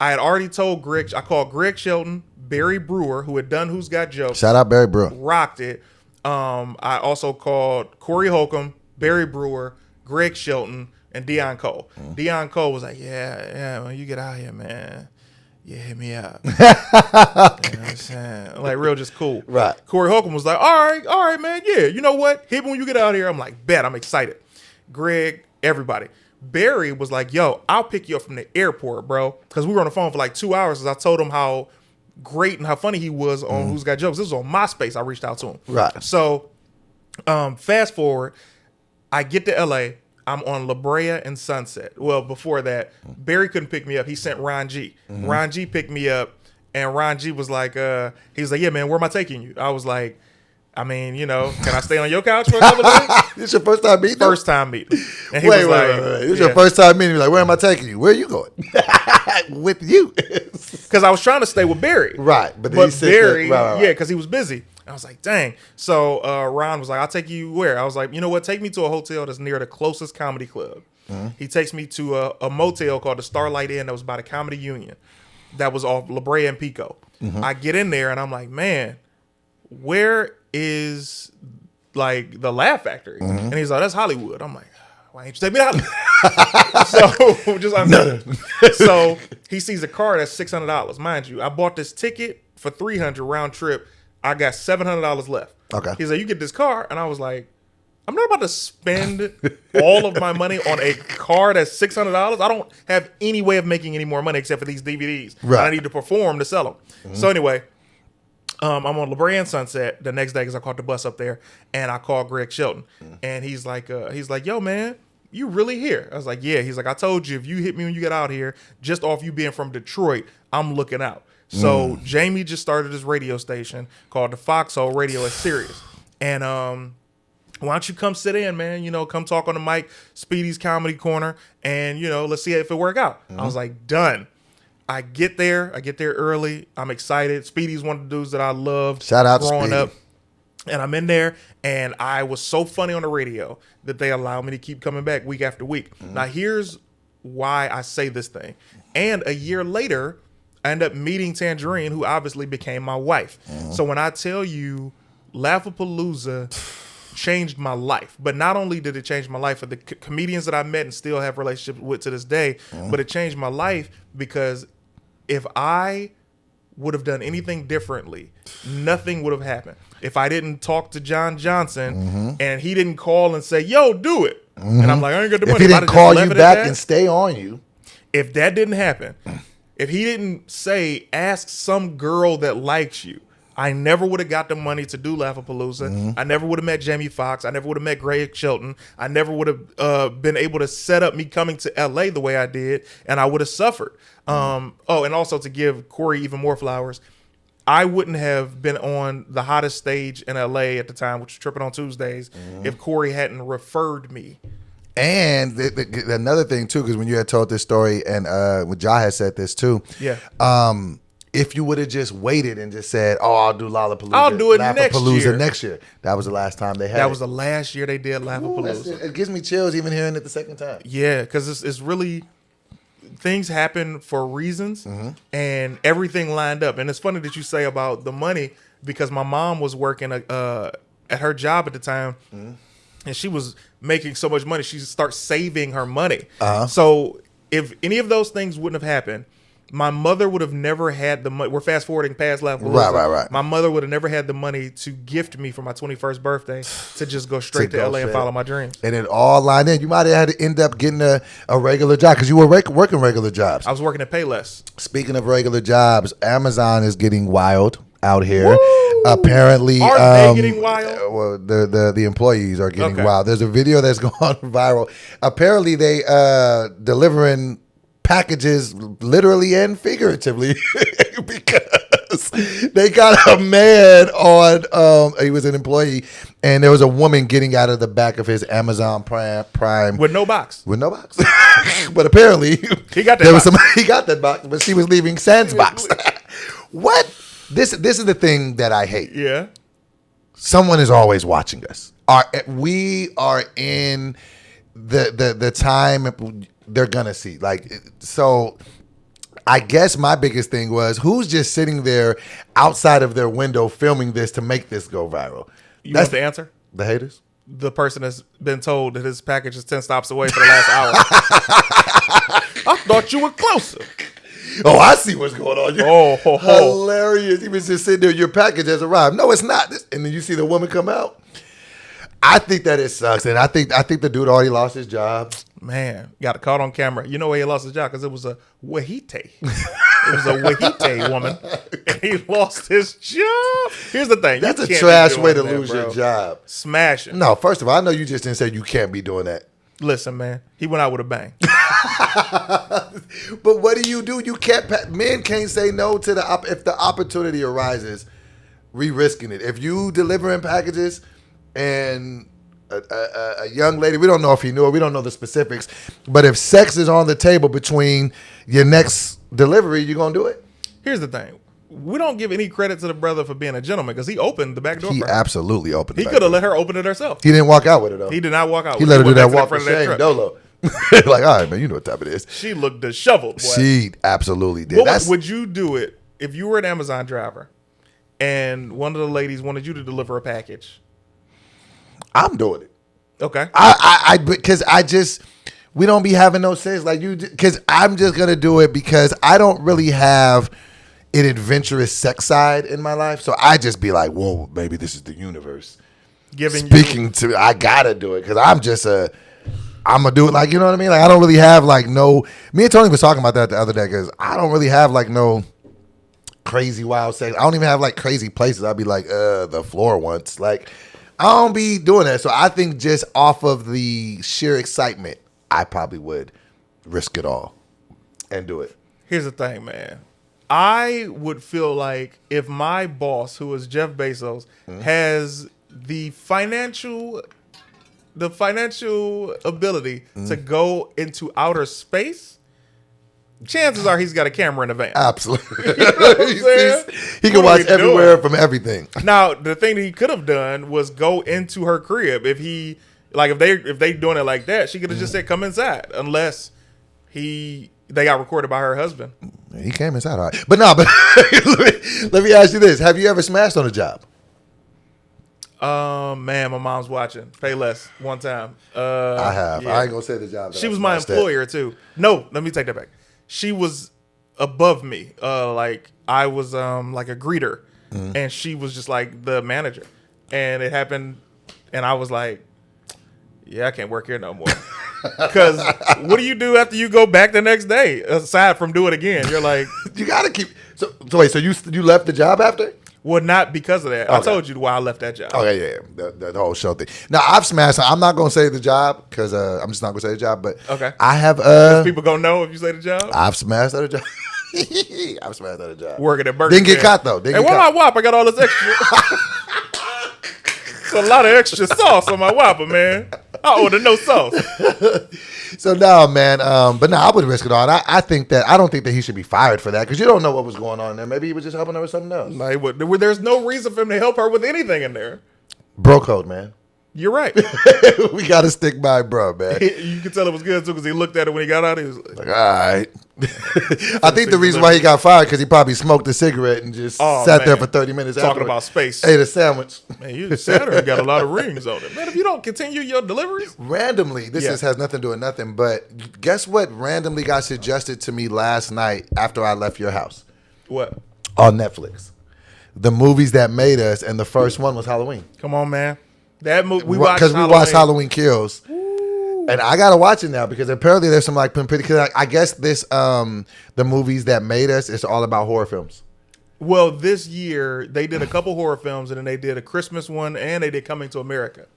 I had already told Greg. I called Greg Shelton, Barry Brewer, who had done Who's Got Jokes. Shout out Barry Brewer. Rocked it. I also called Corey Holcomb, Barry Brewer, Greg Shelton, and Deion Cole. Deion Cole was like, yeah, when you get out here, man, yeah, hit me up. You know what I'm saying? Like, real just cool. Right. Corey Holcomb was like, all right, man, yeah, you know what? Hit me when you get out here. I'm like, bet, I'm excited. Greg, everybody. Barry was like, yo, I'll pick you up from the airport, bro. Because we were on the phone for like 2 hours as I told him how great and how funny he was on Who's Got Jokes. This was on MySpace. I reached out to him. Right. So, fast forward, I get to LA. I'm on La Brea and Sunset. Well, before that, Barry couldn't pick me up. He sent Ron G. Ron G picked me up, and Ron G was like, he was like, yeah, man, where am I taking you? I was like, I mean, you know, can I stay on your couch for a couple of days? This your first time meeting? First time meeting. And he Wait. was This is your first time meeting. He's like, where am I taking you? Where are you going? With you. Because I was trying to stay with Barry. Right. But Barry, right. yeah, because he was busy. I was like, dang. So Ron was like, I'll take you where? I was like, you know what? Take me to a hotel that's near the closest comedy club. He takes me to a motel called the Starlight Inn that was by the Comedy Union. That was off La Brea and Pico. I get in there and I'm like, man, where is like the Laugh Factory? And he's like, that's Hollywood. I'm like, why ain't you take me to Hollywood? So he sees a car that's $600. Mind you, I bought this ticket for $300 round trip. I got $700 left. Okay. He's like, you get this car. And I was like, I'm not about to spend all of my money on a car that's $600. I don't have any way of making any more money except for these DVDs. Right. And I need to perform to sell them. So anyway, I'm on La Brea and Sunset the next day because I caught the bus up there, and I called Greg Shelton, and he's like, yo, man, you really here? I was like, yeah. He's like, I told you, if you hit me when you get out here, just off you being from Detroit, I'm looking out. So Jamie just started this radio station called the Foxhole Radio at Sirius, and why don't you come sit in, man? You know, come talk on the mic, Speedy's Comedy Corner, and, you know, let's see if it work out. I was like, done. I get there early. I'm excited. Speedy's one of the dudes that I loved Shout out growing Speedy. up. And I'm in there, and I was so funny on the radio that they allow me to keep coming back week after week. Now, here's why I say this thing. And a year later, I end up meeting Tangerine, who obviously became my wife. So when I tell you Laugh-A-Palooza changed my life, but not only did it change my life for the comedians that I met and still have relationships with to this day, but it changed my life because if I would have done anything differently, nothing would have happened. If I didn't talk to John Johnson and he didn't call and say, yo, do it. And I'm like, I ain't got the money. If he didn't call you back and stay on you. If that didn't happen, if he didn't say, ask some girl that likes you, I never would have got the money to do Laugh-A-Palooza. I never would have met Jamie Foxx. I never would have met Greg Shelton. I never would have been able to set up me coming to LA the way I did, and I would have suffered. And also to give Corey even more flowers, I wouldn't have been on the hottest stage in LA at the time, which was Tripping on Tuesdays, if Corey hadn't referred me. And another thing too, because when you had told this story, and when Ja had said this too, if you would have just waited and just said, "Oh, I'll do Lollapalooza," I'll do it next year. That was the last time they had. That was the last year they did Laugh-A-Palooza. It gives me chills even hearing it the second time. Yeah, because it's really, things happen for reasons, and everything lined up. And it's funny that you say about the money, because my mom was working at her job at the time, and she was making so much money, she started saving her money. So if any of those things wouldn't have happened, my mother would have never had the money. We're fast forwarding past Laugh-A-Palooza. Right. My mother would have never had the money to gift me for my 21st birthday to just go straight to LA and follow my dreams. And it all lined in. You might have had to end up getting a regular job because you were working regular jobs. I was working at Payless. Speaking of regular jobs, Amazon is getting wild out here. Woo! Apparently, are they getting wild? Well, the employees are getting wild. There's a video that's gone viral. Apparently, they delivering packages literally and figuratively because They got a man on. He was an employee, and there was a woman getting out of the back of his Amazon Prime with no box. With no box, but apparently he got that. He got that box, but she was leaving Sans box. What? This is the thing that I hate. Yeah. Someone is always watching us. We are in the time they're gonna see. Like, so I guess my biggest thing was, who's just sitting there outside of their window filming this to make this go viral? That's the answer. The haters. The person has been told that his package is 10 stops away for the last hour. I thought you were closer. Oh, I see what's going on. Hilarious. He was just sitting there, your package has arrived. No, it's not. And then you see the woman come out. I think that it sucks. And I think the dude already lost his job. Man, got caught on camera. You know why he lost his job? Because it was a Wahite. It was a Wahite woman. And he lost his job. Here's the thing. That's a trash way to lose your job. Smashing. No, first of all, I know you just didn't say you can't be doing that. Listen, man. He went out with a bang. But what do? You can't. Men can't say no to if the opportunity arises, risking it. If you delivering packages and a young lady, we don't know if he knew it, we don't know the specifics, but if sex is on the table between your next delivery, you gonna do it? Here's the thing. We don't give any credit to the brother for being a gentleman because he opened the back door. He for her. Absolutely opened. He could have let her open it herself. He didn't walk out with it though. He did not walk out. He let her do that walk of shame, dolo. Like, all right, man, you know what type it is. She looked disheveled. Boy. She absolutely did. Would you do it if you were an Amazon driver and one of the ladies wanted you to deliver a package? I'm doing it. Okay. Because we don't be having no sense like you, because I'm just gonna do it because I don't really have an adventurous sex side in my life. So I just be like, whoa, maybe this is the universe speaking to me. I gotta do it because I'm gonna do it, like, you know what I mean? Like, I don't really have like no. Me and Tony was talking about that the other day because I don't really have like no crazy wild sex. I don't even have like crazy places. I'd be like, the floor once. Like, I don't be doing that. So I think just off of the sheer excitement, I probably would risk it all and do it. Here's the thing, man. I would feel like if my boss, who is Jeff Bezos, has the financial ability to go into outer space, chances are he's got a camera in the van. Absolutely. You know what I'm saying? He can watch everywhere from everything. Now, the thing that he could have done was go into her crib. If they doing it like that, she could have just said, come inside, unless they got recorded by her husband. He came inside, all right. But let me ask you this. Have you ever smashed on a job? Man, my mom's watching. Pay less one time. I have. Yeah. I ain't gonna say the job. She was my employer too. No, let me take that back. She was above me. Like I was like a greeter, and she was just like the manager. And it happened, and I was like, yeah, I can't work here no more. Because what do you do after you go back the next day? Aside from do it again, you're like, you gotta keep. So wait, so you left the job after? Well, not because of that. Okay. I told you why I left that job. Okay, yeah. The whole show thing. Now, I've smashed. I'm not going to say the job because I'm just not going to say the job. But okay, I have. People going to know if you say the job? I've smashed at a job. I've smashed at a job. Working at Burger King. Didn't get caught, though. Hey, why my WAP? I got all this extra. It's a lot of extra sauce on my Whopper, man. I ordered no sauce. So no, man. But no, I would risk it all. I think that I don't think that he should be fired for that because you don't know what was going on there. Maybe he was just helping her with something else. No, there's no reason for him to help her with anything in there. Bro code, man. You're right. We got to stick by bro, man. You can tell it was good too because he looked at it when he got out. He was like, all right. I think the reason why he got fired because he probably smoked a cigarette and just sat there for 30 minutes talking about space. Ate a sandwich. Man, you Saturn got a lot of rings on it. Man, if you don't continue your deliveries. Randomly, this has nothing to do with nothing, but guess what randomly got suggested to me last night after I left your house? What? On Netflix. The movies that made us, and the first one was Halloween. Come on, man. That movie because we watched Halloween Kills. Ooh. And I gotta watch it now because apparently there's some like pretty. Because I guess this the movies that made us, it's all about horror films. Well, this year they did a couple horror films, and then they did a Christmas one, and they did Coming to America.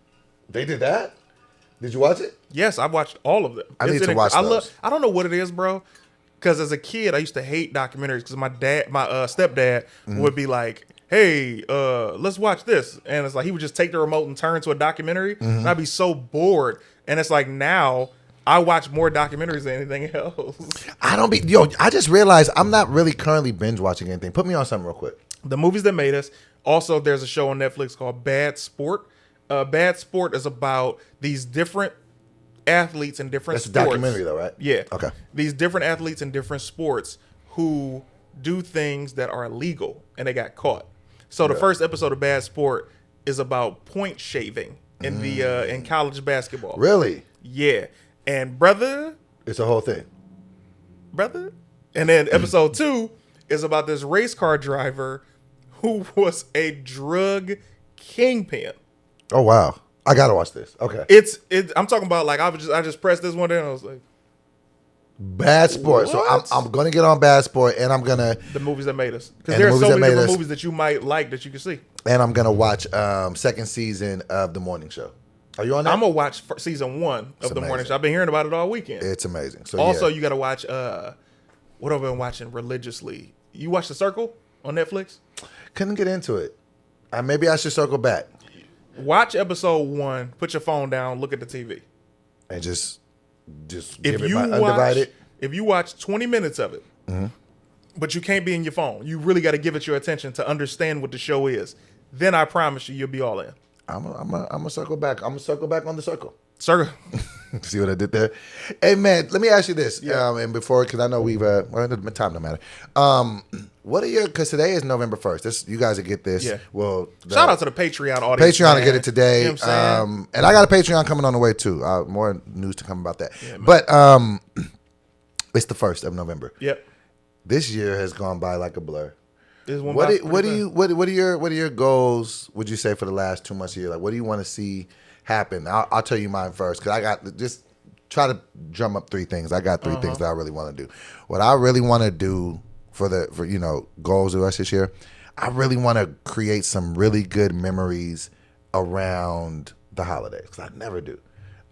They did that? Did you watch it? Yes, I've watched all of them. I need to watch those. I don't know what it is, bro. Because as a kid, I used to hate documentaries because my stepdad would be like, hey, let's watch this. And it's like he would just take the remote and turn to a documentary. And I'd be so bored. And it's like now I watch more documentaries than anything else. I just realized I'm not really currently binge watching anything. Put me on something real quick. The movies that made us. Also, there's a show on Netflix called Bad Sport. Bad Sport is about these different athletes in different sports. That's a documentary though, right? Yeah. Okay. These different athletes in different sports who do things that are illegal and they got caught. So the first episode of Bad Sport is about point shaving in in college basketball. Really? Yeah. And brother, it's a whole thing. Brother. And then episode 2 is about this race car driver who was a drug kingpin. Oh wow. I gotta watch this. Okay. I'm talking about like I just pressed this one in and I was like, Bad Sport. What? So I'm gonna get on Bad Sport and I'm gonna the movies that made us. Because there are so many different movies that you might like that you can see. And I'm gonna watch second season of The Morning Show. Are you on that? I'm gonna watch season 1 of The Morning Show. I've been hearing about it all weekend. It's amazing. So also you gotta watch what I've been watching religiously. You watch The Circle on Netflix? Couldn't get into it. Maybe I should circle back. Watch episode 1, put your phone down, look at the TV. And just give it my undivided. If you watch 20 minutes of it, but you can't be in your phone, you really got to give it your attention to understand what the show is. Then I promise you'll be all in. I'm gonna circle back. I'm gonna circle back on the circle. Circle. See what I did there? Hey man, let me ask you this. And before, because I know we've the time don't matter. What are your? Because today is November 1st. You guys will get this. Yeah. Well, shout out to the Patreon audience. Patreon will get it today. You know what I'm saying? And I got a Patreon coming on the way too. More news to come about that. Yeah, but it's the 1st of November. Yep. This year has gone by like a blur. What are your goals? Would you say for the last 2 months of the year? Like, what do you want to see happen? I'll tell you mine first because I got just try to drum up 3 things. I got 3 things that I really want to do. What I really want to do for goals of us this year, I really want to create some really good memories around the holidays because I never do.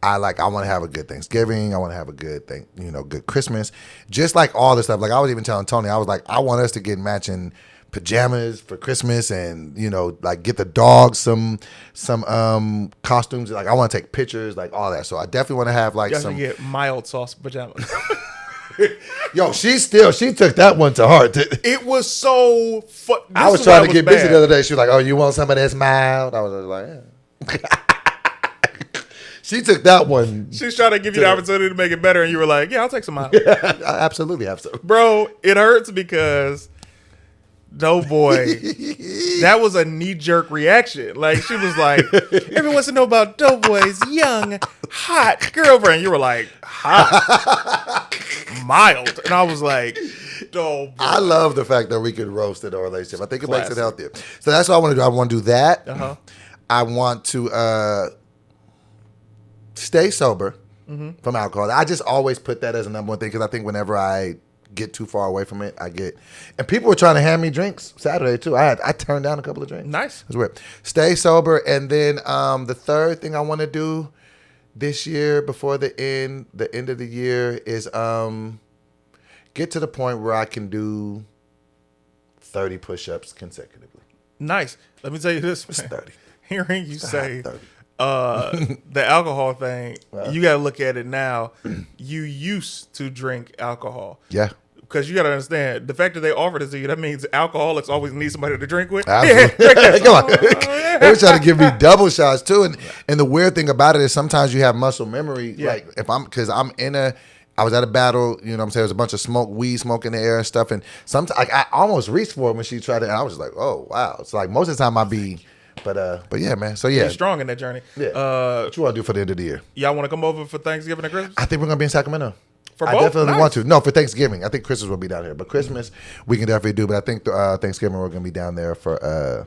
I want to have a good Thanksgiving. I want to have a good good Christmas. Just like all this stuff. Like I was even telling Tony, I was like, I want us to get matching pajamas for Christmas and get the dogs some costumes. Like I want to take pictures, like all that. So I definitely want to have you some get mild sauce pajamas. Yo, she took that one to heart. It was so fun. I was trying to get busy the other day. She was like, "Oh, you want somebody that's mild?" I was like, "Yeah." She took that one. She's trying to give you the opportunity to make it better, and you were like, "Yeah, I'll take some mild." Absolutely have some. Bro, it hurts because Doughboy, that was a knee-jerk reaction. Like, she was like, everyone wants to know about Doughboy's young, hot girlfriend. You were like, hot, mild. And I was like, Doughboy. I love the fact that we could roast in a relationship. I think it makes it healthier. So that's what I want to do. I want to do that. I want to stay sober from alcohol. I just always put that as a number one thing because I think whenever I get too far away from it, and people were trying to hand me drinks Saturday too. I turned down a couple of drinks. Nice. It's weird. Stay sober, and then the third thing I want to do this year before the end of the year is get to the point where I can do 30 push-ups consecutively. Nice. Let me tell you this, man. 30. Hearing you say 30. The alcohol thing, you got to look at it now. You used to drink alcohol. Yeah. Because you got to understand, the fact that they offered it to you, that means alcoholics always need somebody to drink with. Absolutely. Come on. They were trying to give me double shots too. And the weird thing about it is sometimes you have muscle memory. Yeah. Like I was at a battle, you know what I'm saying? There was a bunch of weed smoke in the air and stuff. And sometimes I almost reached for it when she tried it. And I was just like, oh, wow. It's like most of the time I be... But yeah, man. So yeah, you're strong in that journey. Yeah. What you want to do for the end of the year? Y'all want to come over for Thanksgiving and Christmas? I think we're gonna be in Sacramento. For both? I definitely want to. No, for Thanksgiving. I think Christmas will be down here, but Christmas we can definitely do. But I think Thanksgiving we're gonna be down there for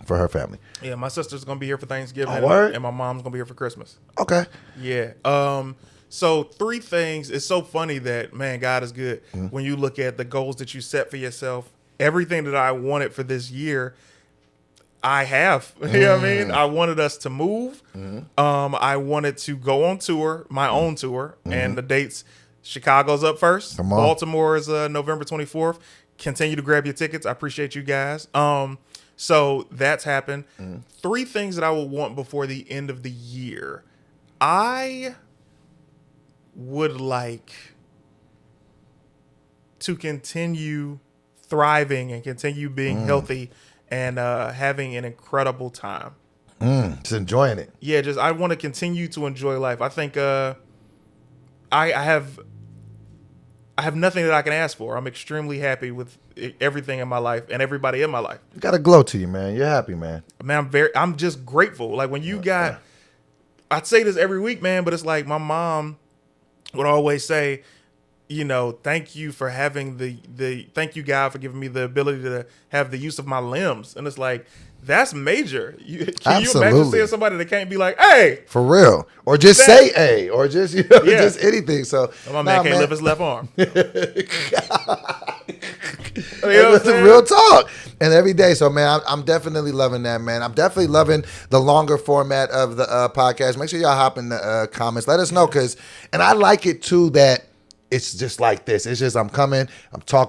her family. Yeah, my sister's gonna be here for Thanksgiving, and my mom's gonna be here for Christmas. Okay. Yeah. So 3 things. It's so funny that, man, God is good. When you look at the goals that you set for yourself, everything that I wanted for this year, I have. You know what I mean? I wanted us to move. I wanted to go on tour, my own tour, and the dates Chicago's up first. Come on. Baltimore is November 24th. Continue to grab your tickets. I appreciate you guys. So that's happened. 3 things that I would want before the end of the year. I would like to continue thriving and continue being healthy and having an incredible time. Just enjoying it. Yeah, I want to continue to enjoy life. I think I have nothing that I can ask for. I'm extremely happy with everything in my life and everybody in my life. You got a glow to you, man. You're happy, man. Man, I'm just grateful. Like when you got, I'd say this every week, man, but it's like my mom would always say, you know, thank you for having thank you, God, for giving me the ability to have the use of my limbs. And it's like, that's major. Can you imagine seeing somebody that can't be like, hey, for real, or just say hey, or just just anything. So my man can't lift his left arm. That's the real talk. And every day, so man, I'm definitely loving that, man. I'm definitely loving the longer format of the podcast. Make sure y'all hop in the comments. Let us know, and I like it too that it's just like this. It's just I'm talking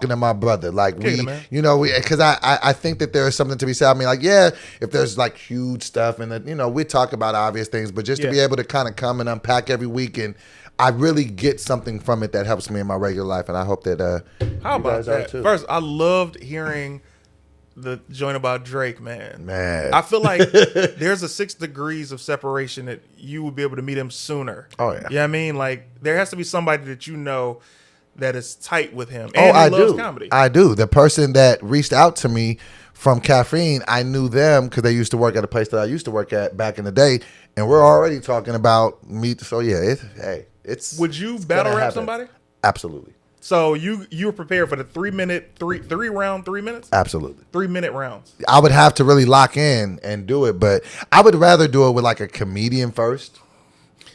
to my brother. Like because I think that there is something to be said. I mean, like, yeah, if there's like huge stuff and we talk about obvious things, but just to be able to kind of come and unpack every week, and I really get something from it that helps me in my regular life. And I hope that how about that? First, I loved hearing the joint about Drake, man. I feel like there's a 6 degrees of separation that you would be able to meet him sooner. Oh yeah. You know what I mean? Like there has to be somebody that you know that is tight with him. And he loves comedy. I do. The person that reached out to me from Caffeine, I knew them because they used to work at a place that I used to work at back in the day, and we're already talking about meet. So yeah, it's. Would you battle rap somebody? Absolutely. So you were prepared for the 3 round 3 minutes? Absolutely. 3-minute rounds. I would have to really lock in and do it, but I would rather do it with like a comedian first.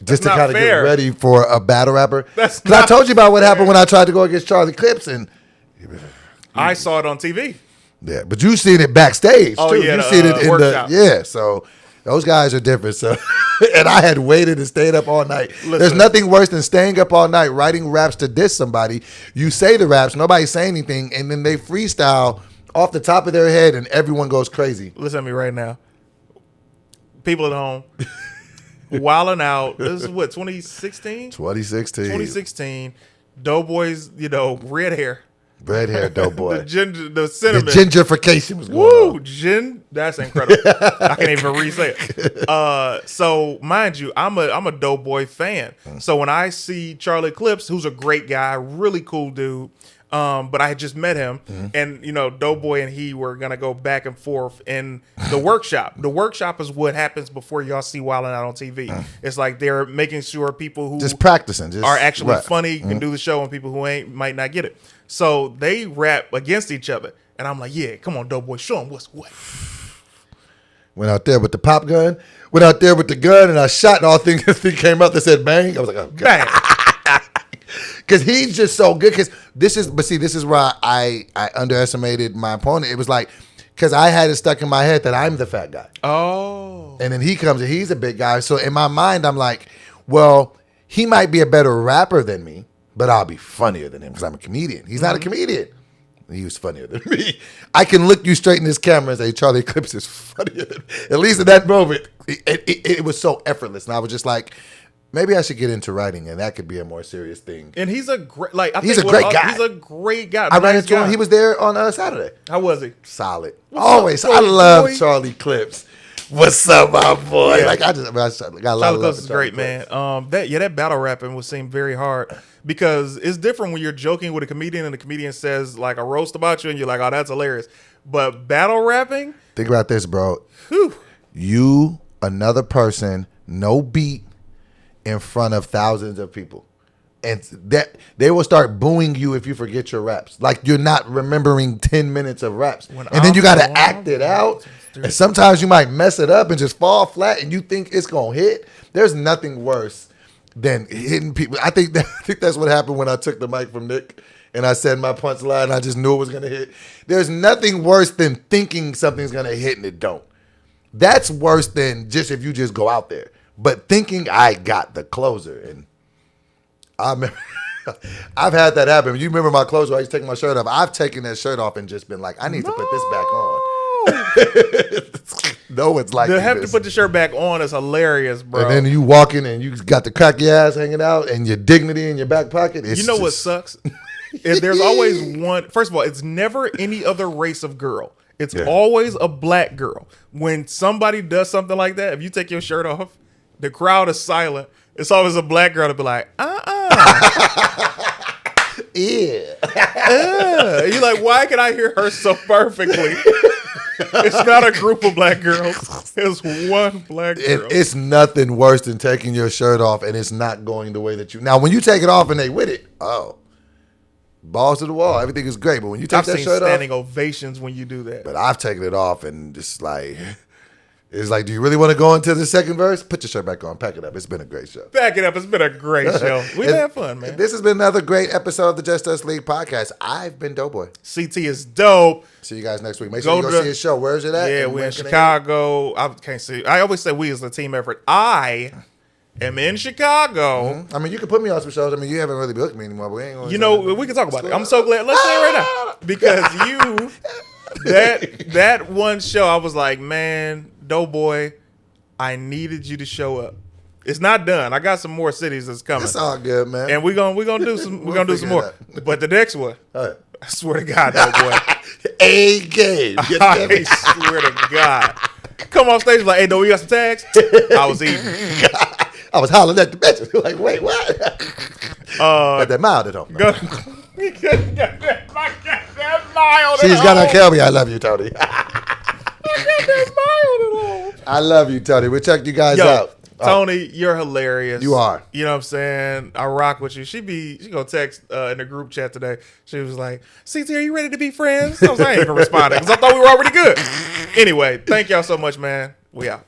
Just to kind of get ready for a battle rapper. Because I told you about what happened when I tried to go against Charlie Clips, and I saw it on TV. Yeah, but you seen it backstage too. Yeah, you seen it in workshop. So those guys are different. So, and I had waited and stayed up all night. Listen. There's nothing worse than staying up all night writing raps to diss somebody. You say the raps, nobody say anything, and then they freestyle off the top of their head, and everyone goes crazy. Listen to me right now. People at home, wilding out. This is what, 2016? 2016. Doughboys, red hair. Red hair, Doughboy. the cinnamon. The gentrification was going on. That's incredible. I can't even re-say it. So mind you, I'm a Doughboy fan. So when I see Charlie Clips, who's a great guy, really cool dude, but I had just met him, and Doughboy and he were gonna go back and forth in the workshop. The workshop is what happens before y'all see Wildin' Out on TV. It's like they're making sure people who just practicing are actually funny can do the show, and people who might not get it. So they rap against each other, and I'm like, yeah, come on, Doughboy, show them what's what. Went out there with the pop gun. Went out there with the gun, and I shot, and all thing came out that said bang. I was like, oh, bang. Because he's just so good. This is where I underestimated my opponent. It was like, because I had it stuck in my head that I'm the fat guy. Oh. And then he comes and he's a big guy. So in my mind, I'm like, well, he might be a better rapper than me, but I'll be funnier than him because I'm a comedian. He's not a comedian. He was funnier than me. I can look you straight in this camera and say, Charlie Clips is funnier than me. At least in that moment, it was so effortless. And I was just like, maybe I should get into writing, and that could be a more serious thing. And he's a great, he's a great guy. He's a great guy. I ran into him. He was there on Saturday. How was he? Solid. Always. I love Charlie Clips. What's up, my boy? Yeah. I got a lot of love. Charlie Clips is great, man. That battle rapping would seem very hard because it's different when you're joking with a comedian and the comedian says like a roast about you, and you're like, oh, that's hilarious. But battle rapping. Think about this, bro. Whew. You, another person, no beat, in front of thousands of people, and that they will start booing you if you forget your raps. Like you're not remembering 10 minutes of raps, and then you got to act it out. And sometimes you might mess it up and just fall flat, and you think it's gonna hit. There's nothing worse than hitting people. I think that's what happened when I took the mic from Nick and I said my punchline. I just knew it was gonna hit. There's nothing worse than thinking something's gonna hit and it don't. That's worse than just if you just go out there. But thinking I got the closer, and I remember I've had that happen. You remember my clothes where I used to take my shirt off? I've taken that shirt off and just been like, I need to put this back on. No one's like to have to put the shirt back on is hilarious, bro. And then you walk in and you got the cocky ass hanging out and your dignity in your back pocket. You know what sucks? Is there's always one. First of all, it's never any other race of girl. It's always a black girl. When somebody does something like that, if you take your shirt off, the crowd is silent. It's always a black girl to be like, Yeah. You're like, why can I hear her so perfectly? It's not a group of black girls. It's one black girl. It's nothing worse than taking your shirt off and it's not going the way that you. Now, when you take it off and they with it, balls to the wall. Everything is great. But when you take that shirt off. I've seen standing ovations when you do that. But I've taken it off and just like. It's like, do you really want to go into the second verse? Put your shirt back on. Pack it up. It's been a great show. Pack it up. It's been a great show. We've had fun, man. This has been another great episode of the Just Us League podcast. I've been Doughboy. CT is dope. See you guys next week. Make sure you go see his show. Where is it at? Yeah, we're in Chicago. I can't see. I always say we as a team effort. I am in Chicago. Mm-hmm. I mean, you can put me on some shows. I mean, you haven't really booked me anymore. But we ain't we can talk about it. I'm so glad. Let's say it right now. Because you, that one show, I was like, man, Doughboy, I needed you to show up. It's not done. I got some more cities that's coming. It's all good, man. And we're gonna do some do some more. But the next one, I swear to God, Doughboy. A game. I swear to God. Come off stage like, hey, Doughboy, you got some tags? I was eating. I was hollering at the bitch. Like, wait, what? Got that mild at home. Got that mild. She's gonna kill me. I love you, Tony. I love you, Tony. We'll check you guys out. Tony, you're hilarious. You are. You know what I'm saying? I rock with you. She gonna text in the group chat today. She was like, CT, are you ready to be friends? I ain't even responding because I thought we were already good. Anyway, thank y'all so much, man. We out.